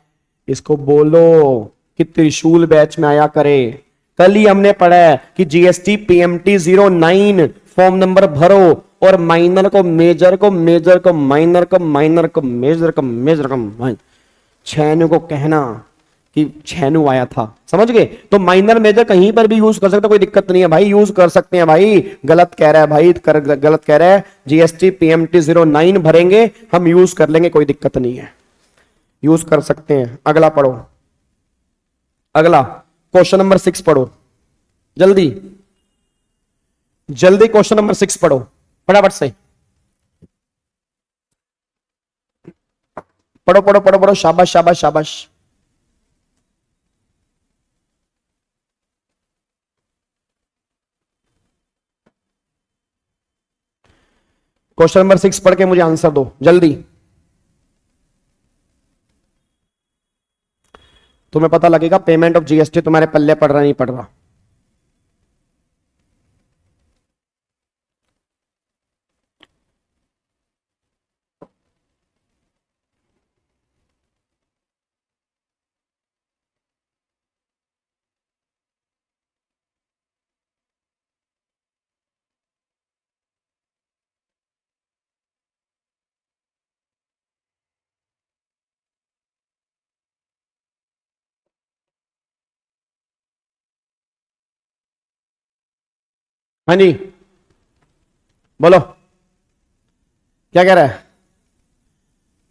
इसको बोलो कि त्रिशूल बैच में आया करे। कल ही हमने पढ़ा है कि जीएसटी पीएमटी 09 फॉर्म नंबर भरो और माइनर को मेजर को, मेजर को माइनर को, माइनर को मेजर को, मेजर को माइनर। छैनु को कहना कि छैनु आया था, समझ गए? तो माइनर मेजर कहीं पर भी यूज कर सकते, कोई दिक्कत नहीं है भाई, यूज कर सकते हैं भाई। गलत कह रहा है भाई, गलत कह रहा है। जीएसटी पीएमटी 09 भरेंगे, हम यूज कर लेंगे, कोई दिक्कत नहीं है, यूज कर सकते हैं। अगला पढ़ो, अगला क्वेश्चन नंबर 6 पढ़ो जल्दी जल्दी। क्वेश्चन नंबर 6 पढ़ो फटाफट से, पढ़ो पढ़ो पढ़ो पढ़ो, शाबाश शाबाश शाबाश। क्वेश्चन नंबर 6 पढ़ के मुझे आंसर दो जल्दी। तुम्हें पता लगेगा पेमेंट ऑफ जीएसटी तुम्हारे पल्ले पड़ रहा नहीं पड़ रहा। हाँ जी बोलो, क्या कह रहा है?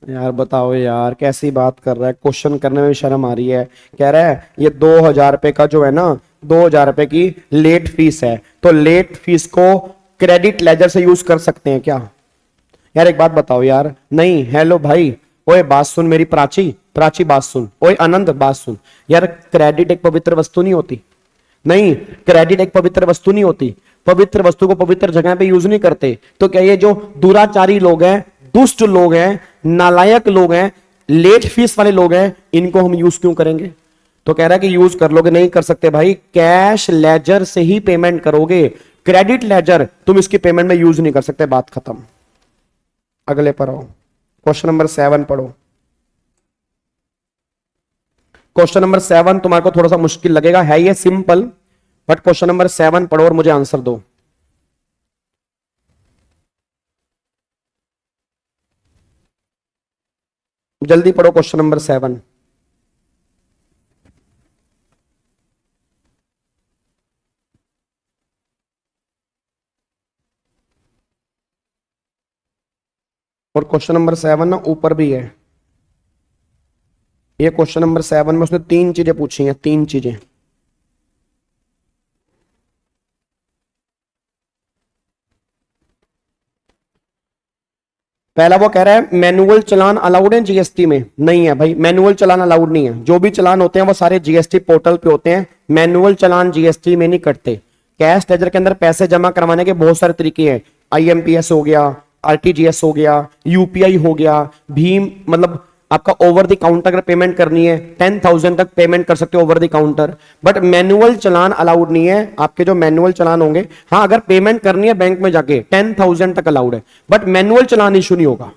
यार बताओ यार, कैसी बात कर रहा है, क्वेश्चन करने में भी शर्म आ रही है। कह रहा है ये 2000 रुपए का जो है ना, 2000 रुपए की लेट फीस है, तो लेट फीस को क्रेडिट लेजर से यूज कर सकते हैं क्या? यार एक बात बताओ यार। नहीं, हेलो भाई, ओए बात सुन मेरी, प्राची प्राची बात सुन, ओए आनंद बात सुन। यार क्रेडिट एक पवित्र वस्तु नहीं होती। नहीं, क्रेडिट एक पवित्र वस्तु नहीं होती। पवित्र वस्तु को पवित्र जगह पे यूज नहीं करते। तो क्या ये जो दुराचारी लोग हैं, दुष्ट लोग हैं, नालायक लोग हैं, लेट फीस वाले लोग हैं, इनको हम यूज क्यों करेंगे? तो कह रहा है कि यूज कर लोगे, नहीं कर सकते भाई, कैश लेजर से ही पेमेंट करोगे। क्रेडिट लेजर तुम इसकी पेमेंट में यूज नहीं कर सकते, बात खत्म। अगले पर आओ, क्वेश्चन नंबर 7 पढ़ो। क्वेश्चन नंबर 7 तुम्हारे को थोड़ा सा मुश्किल लगेगा, है ये सिंपल, बट क्वेश्चन नंबर 7 पढ़ो और मुझे आंसर दो। जल्दी पढ़ो क्वेश्चन नंबर 7। और क्वेश्चन नंबर 7 ना ऊपर भी है। ये क्वेश्चन नंबर 7 में उसने 3 चीजें पूछी हैं, 3 चीजें। पहला वो कह रहा है मैनुअल चलान अलाउड है जीएसटी में? नहीं है भाई, मैनुअल चलान अलाउड नहीं है। जो भी चलान होते हैं वो सारे जीएसटी पोर्टल पे होते हैं। मैनुअल चलान जीएसटी में नहीं कटते। कैश लेजर के अंदर पैसे जमा करवाने के बहुत सारे तरीके हैं। आईएमपीएस हो गया, आरटीजीएस हो गया, यूपीआई हो गया, भीम, मतलब आपका ओवर द काउंटर अगर पेमेंट करनी है 10,000 तक पेमेंट कर सकते हो over the counter. But manual challan allowed नहीं है। आपके जो मैनुअल चलान होंगे, हाँ अगर पेमेंट करनी है बैंक में जाके 10,000 तक अलाउड है, बट मैनुअल चलान इशू नहीं होगा।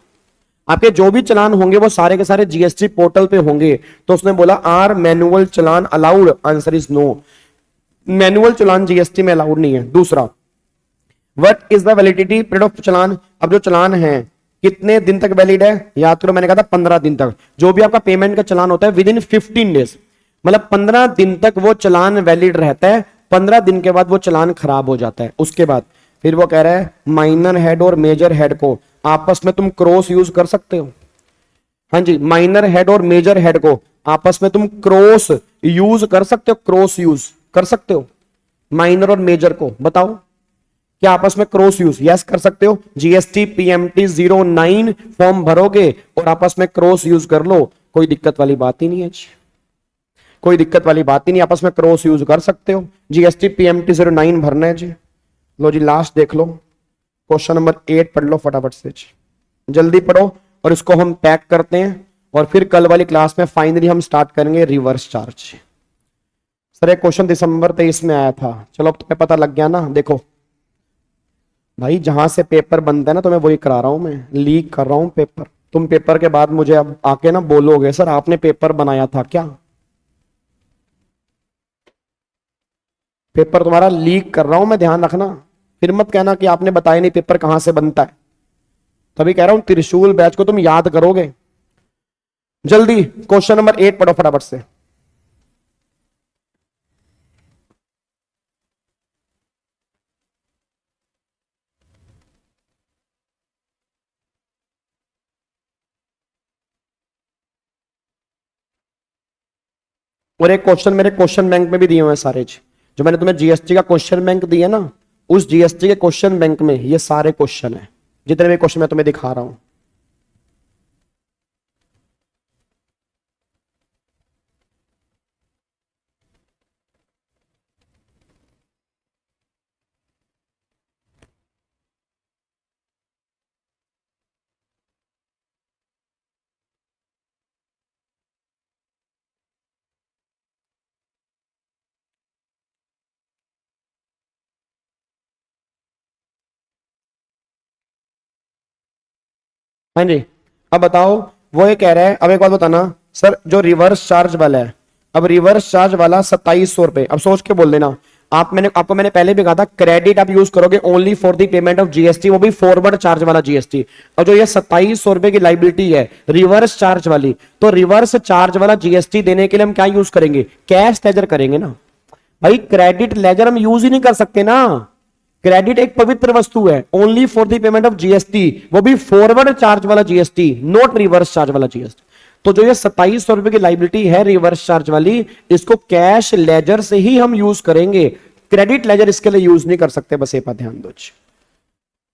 आपके जो भी चलान होंगे वो सारे के सारे जीएसटी पोर्टल पे होंगे। तो उसने बोला are manual challan allowed? Answer is no, manual challan GST में अलाउड नहीं है। दूसरा, what is the validity period of challan? अब जो चलान है कितने दिन तक वैलिड है? याद करो मैंने कहा था 15 दिन तक। जो भी आपका पेमेंट का चलान होता है विद इन 15 डेज, मतलब 15 दिन तक वो चलान वैलिड रहता है। 15 दिन के बाद वो चलान खराब हो जाता है। उसके बाद फिर वो कह रहा है माइनर हेड और मेजर हेड को आपस में तुम क्रॉस यूज कर सकते हो। हाँ जी, माइनर हेड और मेजर हेड को आपस में तुम क्रॉस यूज कर सकते हो। क्रॉस यूज कर सकते हो माइनर और मेजर को, बताओ क्या आपस में क्रॉस यूज? यस कर सकते हो। जीएसटी पीएमटी 09 फॉर्म भरोगे और आपस में क्रॉस यूज कर लो, कोई दिक्कत वाली बात ही नहीं है जी, कोई दिक्कत वाली बात ही नहीं, आपस में क्रॉस यूज कर सकते हो। जीएसटी पीएमटी 09 भरना है जी। लो जी लास्ट देख लो, क्वेश्चन नंबर 8 पढ़ लो फटाफट से जी, जल्दी पढ़ो और इसको हम पैक करते हैं और फिर कल वाली क्लास में फाइनली हम स्टार्ट करेंगे रिवर्स चार्ज। सर एक क्वेश्चन दिसंबर 23 में आया था, चलो अब तुम्हें पता लग गया ना। देखो भाई जहां से पेपर बनता है ना, तो मैं वही करा रहा हूं, मैं लीक कर रहा हूं पेपर। तुम पेपर के बाद मुझे अब आके ना बोलोगे सर आपने पेपर बनाया था क्या? पेपर तुम्हारा लीक कर रहा हूं मैं, ध्यान रखना। फिर मत कहना कि आपने बताया नहीं पेपर कहां से बनता है। तभी कह रहा हूं त्रिशूल बैच को तुम याद करोगे। जल्दी क्वेश्चन नंबर 8 पढ़ो फटाफट से। और एक क्वेश्चन मेरे क्वेश्चन बैंक में भी दिए हुए हैं सारे, जो मैंने तुम्हें जीएसटी का क्वेश्चन बैंक दिया ना, उस जीएसटी के क्वेश्चन बैंक में ये सारे क्वेश्चन है, जितने भी क्वेश्चन मैं तुम्हें दिखा रहा हूं। हाँ जी, अब बताओ वो ये कह रहा है। अब एक बात बताना सर, जो रिवर्स चार्ज वाला है, अब रिवर्स चार्ज वाला 2700 रुपए, अब सोच के बोल देना। आपको मैंने पहले भी कहा था क्रेडिट आप यूज करोगे only for the payment of GST, वो भी फॉरवर्ड चार्ज वाला जीएसटी। और जो ये 2700 रुपए की लाइबिलिटी है रिवर्स चार्ज वाली, तो रिवर्स चार्ज वाला जीएसटी देने के लिए हम क्या यूज करेंगे? कैश लेजर करेंगे ना भाई। क्रेडिट लेजर हम यूज ही नहीं कर सकते ना। क्रेडिट एक पवित्र वस्तु है, only for the payment of GST, वो भी फॉरवर्ड चार्ज वाला जीएसटी, नॉट रिवर्स चार्ज वाला जीएसटी। तो जो ये 2700 रुपए की लाइबिलिटी है रिवर्स चार्ज वाली, इसको कैश लेजर से ही हम यूज करेंगे, क्रेडिट लेजर इसके लिए यूज नहीं कर सकते। बस ये बात ध्यान दो।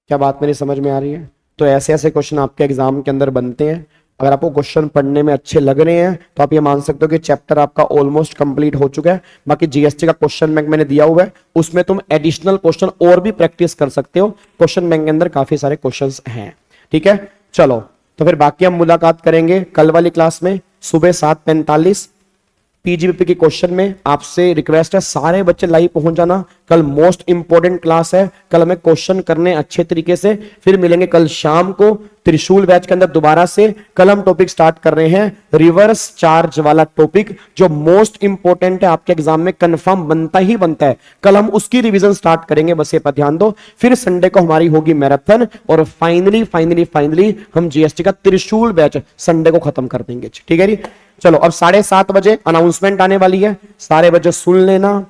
क्या बात मेरी समझ में आ रही है? तो ऐसे ऐसे क्वेश्चन आपके एग्जाम के अंदर बनते हैं। अगर आपको क्वेश्चन पढ़ने में अच्छे लग रहे हैं तो आप ये मान सकते हो कि चैप्टर आपका ऑलमोस्ट कंप्लीट हो चुका है। बाकी जीएसटी का क्वेश्चन बैंक मैंने दिया हुआ है, उसमें तुम एडिशनल क्वेश्चन और भी प्रैक्टिस कर सकते हो। क्वेश्चन बैंक के अंदर काफी सारे क्वेश्चंस हैं, ठीक है। चलो तो फिर बाकी हम मुलाकात करेंगे कल वाली क्लास में सुबह 7:45 पीजीबीपी के क्वेश्चन में। आपसे रिक्वेस्ट है सारे बच्चे लाइव पहुंच जाना, कल मोस्ट इंपोर्टेंट क्लास है। कल हमें क्वेश्चन करने अच्छे तरीके से। फिर मिलेंगे कल शाम को त्रिशूल बैच के अंदर दोबारा से कल हम टॉपिक स्टार्ट कर रहे हैं रिवर्स चार्ज वाला टॉपिक, जो मोस्ट इंपॉर्टेंट है, आपके एग्जाम में कंफर्म बनता ही बनता है। कल हम उसकी रिवीजन स्टार्ट करेंगे, बस ये पर ध्यान दो। फिर संडे को हमारी होगी मैराथन, और फाइनली हम जीएसटी का त्रिशूल बैच संडे को खत्म कर देंगे। ठीक है जी, चलो अब 7:30 बजे अनाउंसमेंट आने वाली है, सारे बच्चे सुन लेना।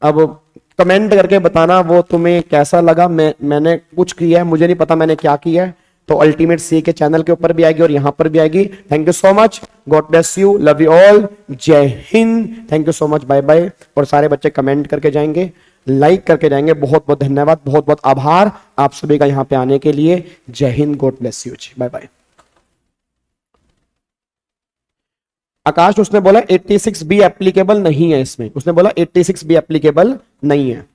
अब कमेंट करके बताना वो तुम्हें कैसा लगा। मैंने कुछ किया है, मुझे नहीं पता मैंने क्या किया है, तो अल्टीमेट सी के चैनल के ऊपर भी आएगी और यहां पर भी आएगी। Thank you so much, God bless you, love you all, Jai Hind, thank you so much, bye bye. और सारे बच्चे कमेंट करके जाएंगे, लाइक करके जाएंगे। बहुत बहुत धन्यवाद, बहुत बहुत आभार आप सभी का यहां पे आने के लिए। Jai Hind, God bless you जी, बाय बाय। आकाश उसने बोला 86B एप्लीकेबल नहीं है इसमें, उसने बोला 86B एप्लीकेबल नहीं है।